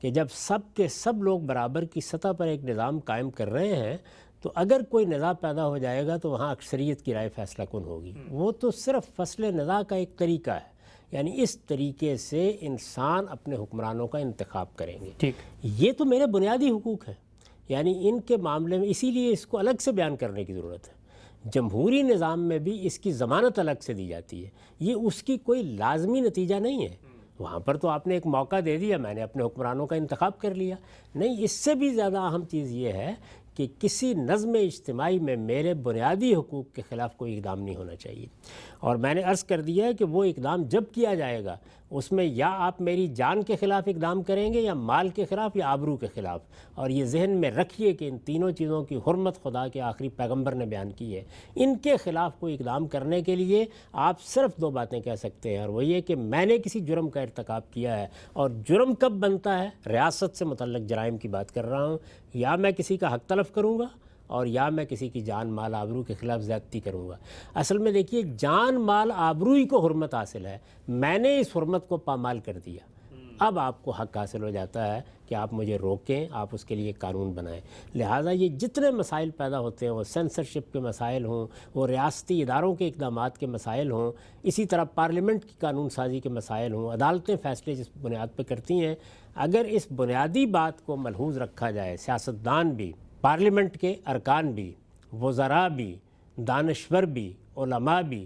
کہ جب سب کے سب لوگ برابر کی سطح پر ایک نظام قائم کر رہے ہیں تو اگر کوئی نزاع پیدا ہو جائے گا تو وہاں اکثریت کی رائے فیصلہ کن ہوگی۔ وہ تو صرف فصل نزاع کا ایک طریقہ ہے، یعنی اس طریقے سے انسان اپنے حکمرانوں کا انتخاب کریں گے۔ ٹھیک، یہ تو میرے بنیادی حقوق ہیں، یعنی ان کے معاملے میں اسی لیے اس کو الگ سے بیان کرنے کی ضرورت ہے۔ جمہوری نظام میں بھی اس کی ضمانت الگ سے دی جاتی ہے، یہ اس کی کوئی لازمی نتیجہ نہیں ہے۔ وہاں پر تو آپ نے ایک موقع دے دیا، میں نے اپنے حکمرانوں کا انتخاب کر لیا۔ نہیں، اس سے بھی زیادہ اہم چیز یہ ہے کہ کسی نظم اجتماعی میں میرے بنیادی حقوق کے خلاف کوئی اقدام نہیں ہونا چاہیے۔ اور میں نے عرض کر دیا ہے کہ وہ اقدام جب کیا جائے گا اس میں یا آپ میری جان کے خلاف اقدام کریں گے، یا مال کے خلاف، یا آبرو کے خلاف۔ اور یہ ذہن میں رکھیے کہ ان تینوں چیزوں کی حرمت خدا کے آخری پیغمبر نے بیان کی ہے۔ ان کے خلاف کوئی اقدام کرنے کے لیے آپ صرف دو باتیں کہہ سکتے ہیں، اور وہ یہ کہ میں نے کسی جرم کا ارتکاب کیا ہے۔ اور جرم کب بنتا ہے؟ ریاست سے متعلق جرائم کی بات کر رہا ہوں، یا میں کسی کا حق تلف کروں گا، اور یا میں کسی کی جان مال آبرو کے خلاف زیادتی کروں گا۔ اصل میں دیکھیے، جان مال آبرو ہی کو حرمت حاصل ہے، میں نے اس حرمت کو پامال کر دیا۔ اب آپ کو حق حاصل ہو جاتا ہے کہ آپ مجھے روکیں، آپ اس کے لیے قانون بنائیں۔ لہٰذا یہ جتنے مسائل پیدا ہوتے ہیں، وہ سینسرشپ کے مسائل ہوں، وہ ریاستی اداروں کے اقدامات کے مسائل ہوں، اسی طرح پارلیمنٹ کی قانون سازی کے مسائل ہوں، عدالتیں فیصلے جس بنیاد پہ کرتی ہیں، اگر اس بنیادی بات کو ملحوظ رکھا جائے، سیاستدان بھی، پارلیمنٹ کے ارکان بھی، وزراء بھی، دانشور بھی، علماء بھی،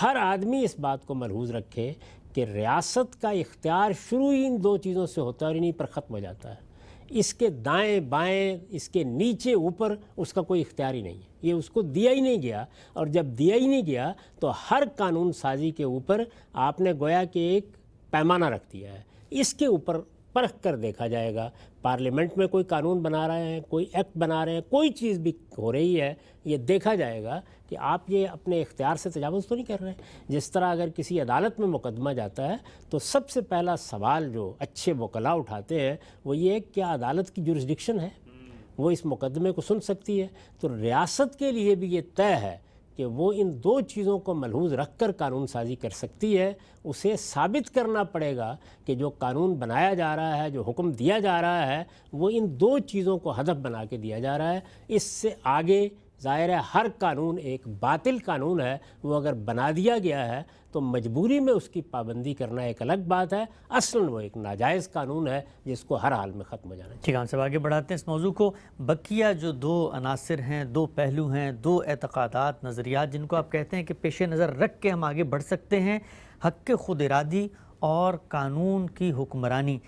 ہر آدمی اس بات کو ملحوظ رکھے کہ ریاست کا اختیار شروع ہی ان دو چیزوں سے ہوتا ہے اور انہی پر ختم ہو جاتا ہے۔ اس کے دائیں بائیں، اس کے نیچے اوپر اس کا کوئی اختیار ہی نہیں ہے، یہ اس کو دیا ہی نہیں گیا۔ اور جب دیا ہی نہیں گیا تو ہر قانون سازی کے اوپر آپ نے گویا کہ ایک پیمانہ رکھ دیا ہے، اس کے اوپر پرکھ کر دیکھا جائے گا۔ پارلیمنٹ میں کوئی قانون بنا رہے ہیں، کوئی ایکٹ بنا رہے ہیں، کوئی چیز بھی ہو رہی ہے، یہ دیکھا جائے گا کہ آپ یہ اپنے اختیار سے تجاوز تو نہیں کر رہے ہیں۔ جس طرح اگر کسی عدالت میں مقدمہ جاتا ہے تو سب سے پہلا سوال جو اچھے وکلاء اٹھاتے ہیں وہ یہ کہ کیا عدالت کی جورسڈکشن ہے، وہ اس مقدمے کو سن سکتی ہے۔ تو ریاست کے لیے بھی یہ طے ہے کہ وہ ان دو چیزوں کو ملحوظ رکھ کر قانون سازی کر سکتی ہے۔ اسے ثابت کرنا پڑے گا کہ جو قانون بنایا جا رہا ہے، جو حکم دیا جا رہا ہے، وہ ان دو چیزوں کو ہدف بنا کے دیا جا رہا ہے۔ اس سے آگے ظاہر ہے ہر قانون ایک باطل قانون ہے، وہ اگر بنا دیا گیا ہے تو مجبوری میں اس کی پابندی کرنا ایک الگ بات ہے، اصلاً وہ ایک ناجائز قانون ہے جس کو ہر حال میں ختم ہو جانا چاہیے۔ ٹھیک ہے، ہم سب آگے بڑھاتے ہیں اس موضوع کو۔ بقیہ جو دو عناصر ہیں، دو پہلو ہیں، دو اعتقادات، نظریات جن کو آپ کہتے ہیں کہ پیش نظر رکھ کے ہم آگے بڑھ سکتے ہیں، حق خود ارادی اور قانون کی حکمرانی۔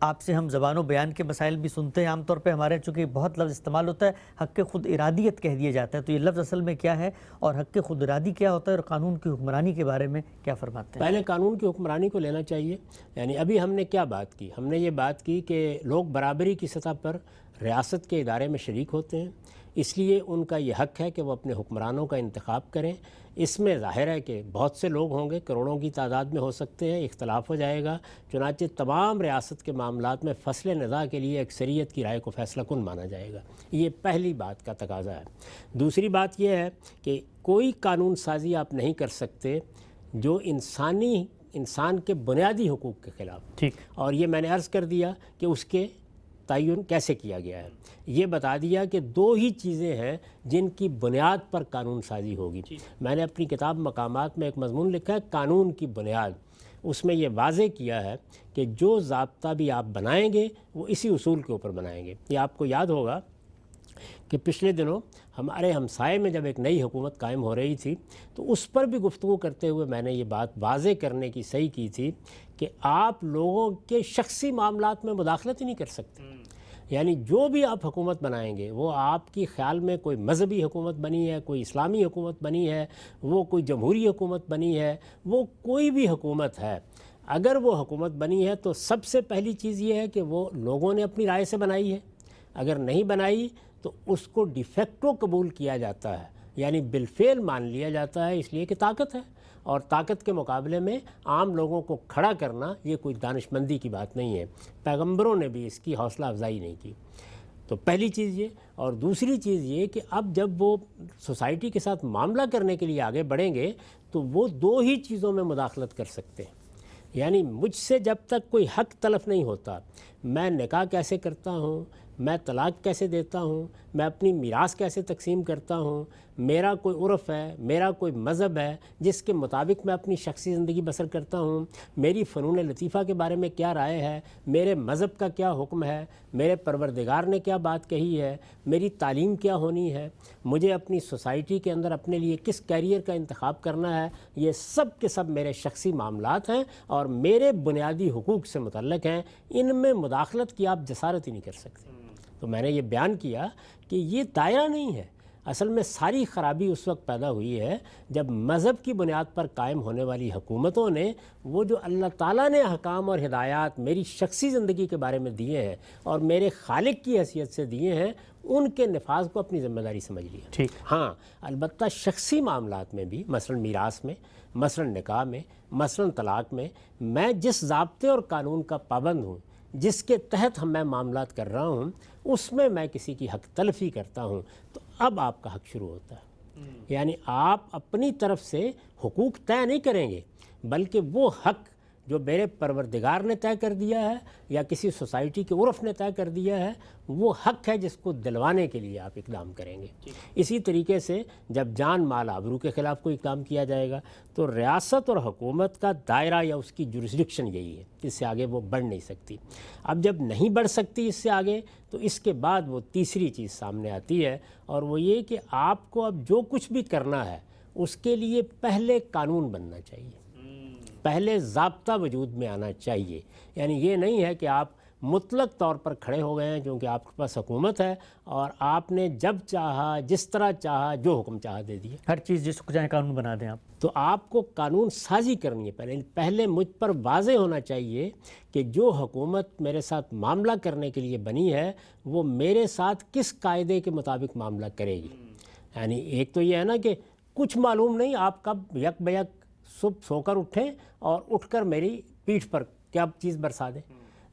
آپ سے ہم زبان و بیان کے مسائل بھی سنتے ہیں، عام طور پہ ہمارے چونکہ بہت لفظ استعمال ہوتا ہے، حق خود ارادیت کہہ دیا جاتا ہے، تو یہ لفظ اصل میں کیا ہے اور حق خود ارادی کیا ہوتا ہے، اور قانون کی حکمرانی کے بارے میں کیا فرماتے ہیں؟ پہلے قانون کی حکمرانی کو لینا چاہیے۔ یعنی ابھی ہم نے کیا بات کی؟ ہم نے یہ بات کی کہ لوگ برابری کی سطح پر ریاست کے ادارے میں شریک ہوتے ہیں، اس لیے ان کا یہ حق ہے کہ وہ اپنے حکمرانوں کا انتخاب کریں۔ اس میں ظاہر ہے کہ بہت سے لوگ ہوں گے، کروڑوں کی تعداد میں ہو سکتے ہیں، اختلاف ہو جائے گا، چنانچہ تمام ریاست کے معاملات میں فصل نزاع کے لیے اکثریت کی رائے کو فیصلہ کن مانا جائے گا۔ یہ پہلی بات کا تقاضا ہے۔ دوسری بات یہ ہے کہ کوئی قانون سازی آپ نہیں کر سکتے جو انسان کے بنیادی حقوق کے خلاف۔ ٹھیک، اور یہ میں نے عرض کر دیا کہ اس کے تعین کیسے کیا گیا ہے۔ یہ بتا دیا کہ دو ہی چیزیں ہیں جن کی بنیاد پر قانون سازی ہوگی۔ میں نے اپنی کتاب مقامات میں ایک مضمون لکھا ہے قانون کی بنیاد، اس میں یہ واضح کیا ہے کہ جو ضابطہ بھی آپ بنائیں گے وہ اسی اصول کے اوپر بنائیں گے۔ یہ آپ کو یاد ہوگا کہ پچھلے دنوں ہمارے ہمسائے میں جب ایک نئی حکومت قائم ہو رہی تھی تو اس پر بھی گفتگو کرتے ہوئے میں نے یہ بات واضح کرنے کی صحیح کی تھی کہ آپ لوگوں کے شخصی معاملات میں مداخلت ہی نہیں کر سکتے۔ یعنی جو بھی آپ حکومت بنائیں گے وہ آپ کی خیال میں کوئی مذہبی حکومت بنی ہے، کوئی اسلامی حکومت بنی ہے، وہ کوئی جمہوری حکومت بنی ہے، وہ کوئی بھی حکومت ہے، اگر وہ حکومت بنی ہے تو سب سے پہلی چیز یہ ہے کہ وہ لوگوں نے اپنی رائے سے بنائی ہے۔ اگر نہیں بنائی تو اس کو ڈی فیکٹو قبول کیا جاتا ہے، یعنی بالفعل مان لیا جاتا ہے، اس لیے کہ طاقت ہے، اور طاقت کے مقابلے میں عام لوگوں کو کھڑا کرنا یہ کوئی دانش مندی کی بات نہیں ہے۔ پیغمبروں نے بھی اس کی حوصلہ افزائی نہیں کی۔ تو پہلی چیز یہ، اور دوسری چیز یہ کہ اب جب وہ سوسائٹی کے ساتھ معاملہ کرنے کے لیے آگے بڑھیں گے تو وہ دو ہی چیزوں میں مداخلت کر سکتے ہیں. یعنی مجھ سے جب تک کوئی حق تلف نہیں ہوتا، میں نکاح کیسے کرتا ہوں، میں طلاق کیسے دیتا ہوں، میں اپنی میراث کیسے تقسیم کرتا ہوں، میرا کوئی عرف ہے، میرا کوئی مذہب ہے جس کے مطابق میں اپنی شخصی زندگی بسر کرتا ہوں، میری فنون لطیفہ کے بارے میں کیا رائے ہے، میرے مذہب کا کیا حکم ہے، میرے پروردگار نے کیا بات کہی ہے، میری تعلیم کیا ہونی ہے، مجھے اپنی سوسائٹی کے اندر اپنے لیے کس کیریئر کا انتخاب کرنا ہے، یہ سب کے سب میرے شخصی معاملات ہیں اور میرے بنیادی حقوق سے متعلق ہیں. ان میں مداخلت کی آپ جسارت ہی نہیں کر سکتے. تو میں نے یہ بیان کیا کہ یہ دائرہ نہیں ہے. اصل میں ساری خرابی اس وقت پیدا ہوئی ہے جب مذہب کی بنیاد پر قائم ہونے والی حکومتوں نے وہ جو اللہ تعالیٰ نے احکام اور ہدایات میری شخصی زندگی کے بارے میں دیے ہیں اور میرے خالق کی حیثیت سے دیے ہیں، ان کے نفاذ کو اپنی ذمہ داری سمجھ لیا. ٹھیک. ہاں البتہ شخصی معاملات میں بھی، مثلا میراث میں، مثلا نکاح میں، مثلا طلاق میں جس ضابطے اور قانون کا پابند ہوں، جس کے تحت میں معاملات کر رہا ہوں، اس میں کسی کی حق تلفی کرتا ہوں، تو اب آپ کا حق شروع ہوتا ہے. یعنی آپ اپنی طرف سے حقوق طے نہیں کریں گے، بلکہ وہ حق جو میرے پروردگار نے طے کر دیا ہے یا کسی سوسائٹی کے عرف نے طے کر دیا ہے، وہ حق ہے جس کو دلوانے کے لیے آپ اقدام کریں گے. اسی طریقے سے جب جان مال آبرو کے خلاف کوئی اقدام کیا جائے گا تو ریاست اور حکومت کا دائرہ یا اس کی جورسڈکشن یہی ہے، اس سے آگے وہ بڑھ نہیں سکتی. اب جب نہیں بڑھ سکتی اس سے آگے، تو اس کے بعد وہ تیسری چیز سامنے آتی ہے، اور وہ یہ کہ آپ کو اب جو کچھ بھی کرنا ہے اس کے لیے پہلے قانون بننا چاہیے، پہلے ضابطہ وجود میں آنا چاہیے. یعنی یہ نہیں ہے کہ آپ مطلق طور پر کھڑے ہو گئے ہیں کیونکہ آپ کے پاس حکومت ہے اور آپ نے جب چاہا، جس طرح چاہا، جو حکم چاہا دے دیا، ہر چیز جس کو چاہیں قانون بنا دیں آپ. تو آپ کو قانون سازی کرنی ہے. پہلے مجھ پر واضح ہونا چاہیے کہ جو حکومت میرے ساتھ معاملہ کرنے کے لیے بنی ہے وہ میرے ساتھ کس قاعدے کے مطابق معاملہ کرے گی. یعنی ایک تو یہ ہے نا کہ کچھ معلوم نہیں آپ کب یک بیک صبح سو کر اٹھیں اور اٹھ کر میری پیٹھ پر کیا چیز برسا دیں.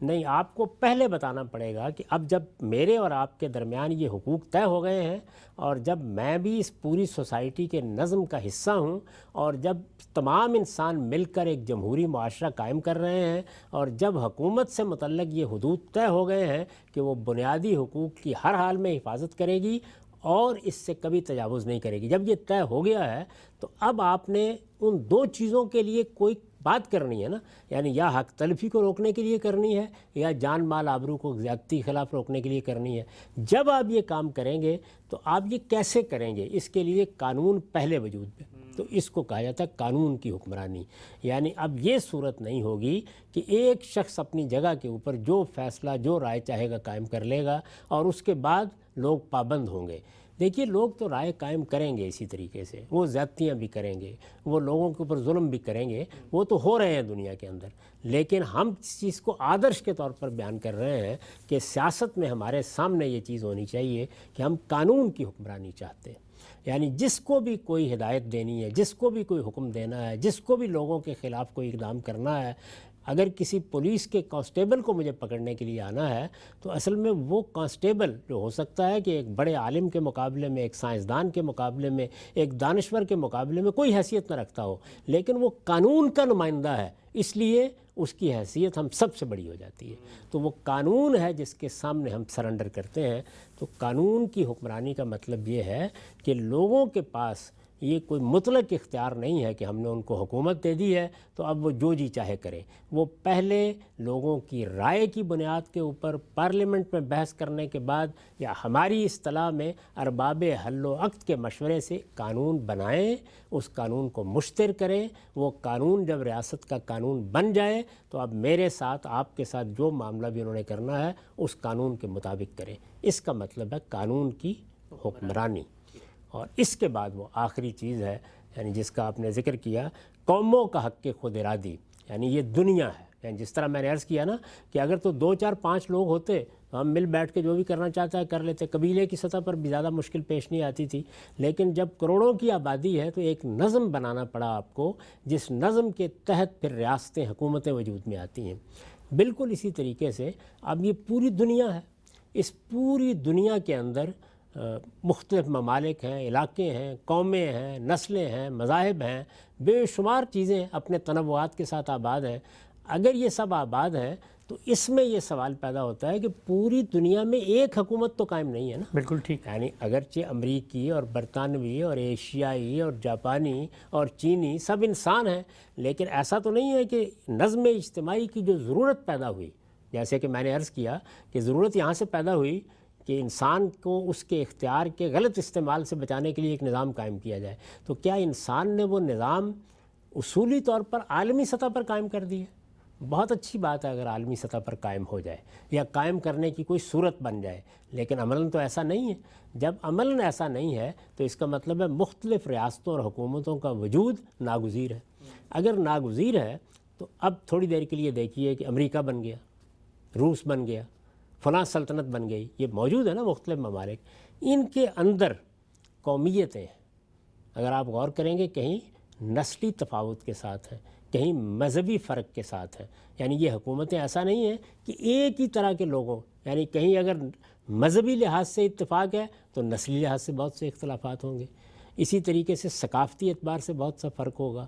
نہیں، آپ کو پہلے بتانا پڑے گا کہ اب جب میرے اور آپ کے درمیان یہ حقوق طے ہو گئے ہیں اور جب میں بھی اس پوری سوسائٹی کے نظم کا حصہ ہوں اور جب تمام انسان مل کر ایک جمہوری معاشرہ قائم کر رہے ہیں اور جب حکومت سے متعلق یہ حدود طے ہو گئے ہیں کہ وہ بنیادی حقوق کی ہر حال میں حفاظت کرے گی اور اس سے کبھی تجاوز نہیں کرے گی، جب یہ طے ہو گیا ہے تو اب آپ نے ان دو چیزوں کے لیے کوئی بات کرنی ہے نا. یعنی یا حق تلفی کو روکنے کے لیے کرنی ہے یا جان مال آبرو کو زیادتی کے خلاف روکنے کے لیے کرنی ہے. جب آپ یہ کام کریں گے تو آپ یہ کیسے کریں گے؟ اس کے لیے قانون پہلے وجود میں، تو اس کو کہا جاتا ہے قانون کی حکمرانی. یعنی اب یہ صورت نہیں ہوگی کہ ایک شخص اپنی جگہ کے اوپر جو فیصلہ، جو رائے چاہے گا قائم کر لے گا اور اس کے بعد لوگ پابند ہوں گے. دیکھیے، لوگ تو رائے قائم کریں گے اسی طریقے سے، وہ زیادتیاں بھی کریں گے، وہ لوگوں کے اوپر ظلم بھی کریں گے، وہ تو ہو رہے ہیں دنیا کے اندر. لیکن ہم اس چیز کو آدرش کے طور پر بیان کر رہے ہیں کہ سیاست میں ہمارے سامنے یہ چیز ہونی چاہیے کہ ہم قانون کی حکمرانی چاہتے ہیں. یعنی جس کو بھی کوئی ہدایت دینی ہے، جس کو بھی کوئی حکم دینا ہے، جس کو بھی لوگوں کے خلاف کوئی اقدام کرنا ہے، اگر کسی پولیس کے کانسٹیبل کو مجھے پکڑنے کے لیے آنا ہے تو اصل میں وہ کانسٹیبل جو ہو سکتا ہے کہ ایک بڑے عالم کے مقابلے میں، ایک سائنسدان کے مقابلے میں، ایک دانشور کے مقابلے میں کوئی حیثیت نہ رکھتا ہو، لیکن وہ قانون کا نمائندہ ہے، اس لیے اس کی حیثیت ہم سب سے بڑی ہو جاتی ہے. تو وہ قانون ہے جس کے سامنے ہم سرنڈر کرتے ہیں. تو قانون کی حکمرانی کا مطلب یہ ہے کہ لوگوں کے پاس یہ کوئی مطلق اختیار نہیں ہے کہ ہم نے ان کو حکومت دے دی ہے تو اب وہ جو جی چاہے کریں. وہ پہلے لوگوں کی رائے کی بنیاد کے اوپر پارلیمنٹ میں بحث کرنے کے بعد یا ہماری اصطلاح میں ارباب حل و عقد کے مشورے سے قانون بنائیں، اس قانون کو مشتر کریں. وہ قانون جب ریاست کا قانون بن جائے تو اب میرے ساتھ، آپ کے ساتھ جو معاملہ بھی انہوں نے کرنا ہے اس قانون کے مطابق کریں. اس کا مطلب ہے قانون کی حکمرانی. اور اس کے بعد وہ آخری چیز ہے، یعنی جس کا آپ نے ذکر کیا، قوموں کا حق خود ارادی. یعنی یہ دنیا ہے. یعنی جس طرح میں نے عرض کیا نا کہ اگر تو 2 4 5 لوگ ہوتے تو ہم مل بیٹھ کے جو بھی کرنا چاہتا ہے کر لیتے. قبیلے کی سطح پر بھی زیادہ مشکل پیش نہیں آتی تھی. لیکن جب کروڑوں کی آبادی ہے تو ایک نظم بنانا پڑا آپ کو، جس نظم کے تحت پھر ریاستیں، حکومتیں وجود میں آتی ہیں. بالکل اسی طریقے سے اب یہ پوری دنیا ہے. اس پوری دنیا کے اندر مختلف ممالک ہیں، علاقے ہیں، قومیں ہیں، نسلیں ہیں، مذاہب ہیں، بے شمار چیزیں اپنے تنوعات کے ساتھ آباد ہیں۔ اگر یہ سب آباد ہیں تو اس میں یہ سوال پیدا ہوتا ہے کہ پوری دنیا میں ایک حکومت تو قائم نہیں ہے نا۔ بالکل ٹھیک۔ یعنی اگرچہ امریکی اور برطانوی اور ایشیائی اور جاپانی اور چینی سب انسان ہیں، لیکن ایسا تو نہیں ہے کہ نظم اجتماعی کی جو ضرورت پیدا ہوئی، جیسے کہ میں نے عرض کیا کہ ضرورت یہاں سے پیدا ہوئی کہ انسان کو اس کے اختیار کے غلط استعمال سے بچانے کے لیے ایک نظام قائم کیا جائے، تو کیا انسان نے وہ نظام اصولی طور پر عالمی سطح پر قائم کر دیا؟ بہت اچھی بات ہے اگر عالمی سطح پر قائم ہو جائے یا قائم کرنے کی کوئی صورت بن جائے، لیکن عملاً تو ایسا نہیں ہے۔ جب عملاً ایسا نہیں ہے تو اس کا مطلب ہے مختلف ریاستوں اور حکومتوں کا وجود ناگزیر ہے۔ اگر ناگزیر ہے تو اب تھوڑی دیر کے لیے دیکھیے کہ امریکہ بن گیا، روس بن گیا، فلاں سلطنت بن گئی، یہ موجود ہے نا مختلف ممالک، ان کے اندر قومیتیں ہیں۔ اگر آپ غور کریں گے کہیں نسلی تفاوت کے ساتھ ہیں، کہیں مذہبی فرق کے ساتھ ہیں، یعنی یہ حکومتیں ایسا نہیں ہیں کہ ایک ہی طرح کے لوگوں، یعنی کہیں اگر مذہبی لحاظ سے اتفاق ہے تو نسلی لحاظ سے بہت سے اختلافات ہوں گے، اسی طریقے سے ثقافتی اعتبار سے بہت سا فرق ہوگا،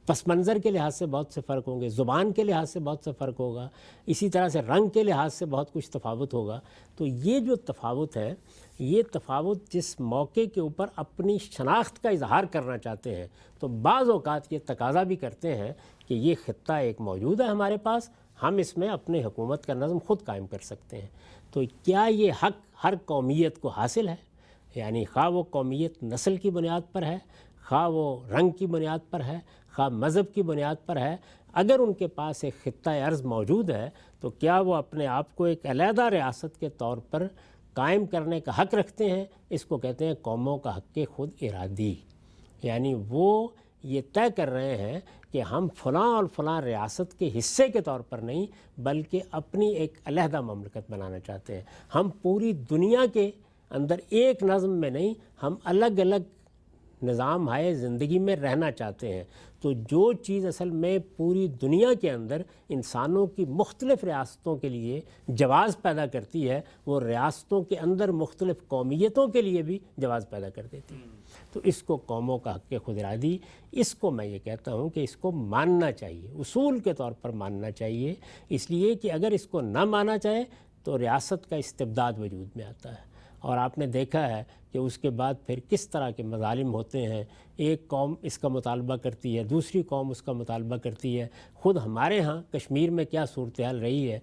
پس منظر کے لحاظ سے بہت سے فرق ہوں گے، زبان کے لحاظ سے بہت سا فرق ہوگا، اسی طرح سے رنگ کے لحاظ سے بہت کچھ تفاوت ہوگا۔ تو یہ جو تفاوت ہے، یہ تفاوت جس موقع کے اوپر اپنی شناخت کا اظہار کرنا چاہتے ہیں تو بعض اوقات یہ تقاضا بھی کرتے ہیں کہ یہ خطہ ایک موجود ہے ہمارے پاس، ہم اس میں اپنے حکومت کا نظم خود قائم کر سکتے ہیں۔ تو کیا یہ حق ہر قومیت کو حاصل ہے؟ یعنی خواہ وہ قومیت نسل کی بنیاد پر ہے، خواہ وہ رنگ کی بنیاد پر ہے، خواہ مذہب کی بنیاد پر ہے، اگر ان کے پاس ایک خطہ ارض موجود ہے تو کیا وہ اپنے آپ کو ایک علیحدہ ریاست کے طور پر قائم کرنے کا حق رکھتے ہیں؟ اس کو کہتے ہیں قوموں کا حق خود ارادی، یعنی وہ یہ طے کر رہے ہیں کہ ہم فلاں اور فلاں ریاست کے حصے کے طور پر نہیں بلکہ اپنی ایک علیحدہ مملکت بنانا چاہتے ہیں۔ ہم پوری دنیا کے اندر ایک نظم میں نہیں، ہم الگ الگ نظام ہائے زندگی میں رہنا چاہتے ہیں۔ تو جو چیز اصل میں پوری دنیا کے اندر انسانوں کی مختلف ریاستوں کے لیے جواز پیدا کرتی ہے، وہ ریاستوں کے اندر مختلف قومیتوں کے لیے بھی جواز پیدا کر دیتی ہے۔ تو اس کو قوموں کا حق خود ارادی، اس کو میں یہ کہتا ہوں کہ اس کو ماننا چاہیے، اصول کے طور پر ماننا چاہیے، اس لیے کہ اگر اس کو نہ مانا جائے تو ریاست کا استبداد وجود میں آتا ہے۔ اور آپ نے دیکھا ہے کہ اس کے بعد پھر کس طرح کے مظالم ہوتے ہیں، ایک قوم اس کا مطالبہ کرتی ہے، دوسری قوم اس کا مطالبہ کرتی ہے۔ خود ہمارے ہاں کشمیر میں کیا صورتحال رہی ہے،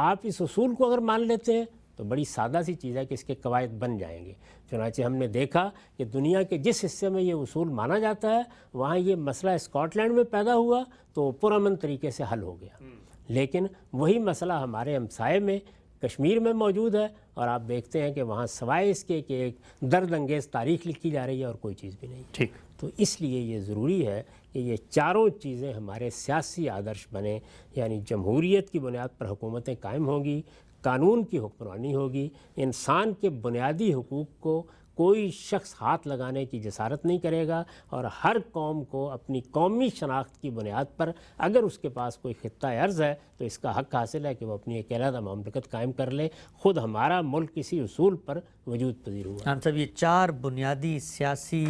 آپ اس اصول کو اگر مان لیتے ہیں تو بڑی سادہ سی چیز ہے کہ اس کے قواعد بن جائیں گے۔ چنانچہ ہم نے دیکھا کہ دنیا کے جس حصے میں یہ اصول مانا جاتا ہے وہاں یہ مسئلہ اسکاٹ لینڈ میں پیدا ہوا تو پرامن طریقے سے حل ہو گیا، لیکن وہی مسئلہ ہمارے ہمسائے میں کشمیر میں موجود ہے اور آپ دیکھتے ہیں کہ وہاں سوائے اس کے کہ ایک درد انگیز تاریخ لکھی جا رہی ہے اور کوئی چیز بھی نہیں۔ ٹھیک۔ تو اس لیے یہ ضروری ہے کہ یہ چاروں چیزیں ہمارے سیاسی آدرش بنیں، یعنی جمہوریت کی بنیاد پر حکومتیں قائم ہوں گی، قانون کی حکمرانی ہوگی، انسان کے بنیادی حقوق کو کوئی شخص ہاتھ لگانے کی جسارت نہیں کرے گا، اور ہر قوم کو اپنی قومی شناخت کی بنیاد پر اگر اس کے پاس کوئی خطہ ارض ہے تو اس کا حق حاصل ہے کہ وہ اپنی ایک علیحدہ مملکت قائم کر لے۔ خود ہمارا ملک اسی اصول پر وجود پذیر ہوا۔ ہم سب یہ چار بنیادی سیاسی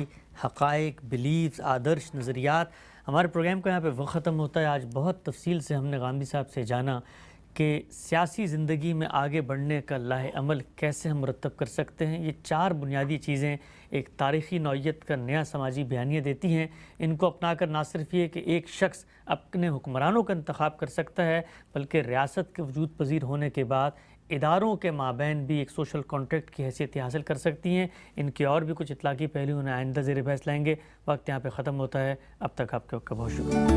حقائق، بلیفز، آدرش، نظریات، ہمارے پروگرام کا یہاں پہ وقت ختم ہوتا ہے۔ آج بہت تفصیل سے ہم نے غامدی صاحب سے جانا کہ سیاسی زندگی میں آگے بڑھنے کا لاہ عمل کیسے ہم مرتب کر سکتے ہیں۔ یہ چار بنیادی چیزیں ایک تاریخی نوعیت کا نیا سماجی بیانیہ دیتی ہیں۔ ان کو اپنا کر نہ صرف یہ کہ ایک شخص اپنے حکمرانوں کا انتخاب کر سکتا ہے بلکہ ریاست کے وجود پذیر ہونے کے بعد اداروں کے مابین بھی ایک سوشل کانٹریکٹ کی حیثیت حاصل کر سکتی ہیں۔ ان کے اور بھی کچھ اطلاقی پہلو انہیں آئندہ زیر بحث لائیں گے۔ وقت یہاں پہ ختم ہوتا ہے۔ اب تک آپ کا بہت شکریہ۔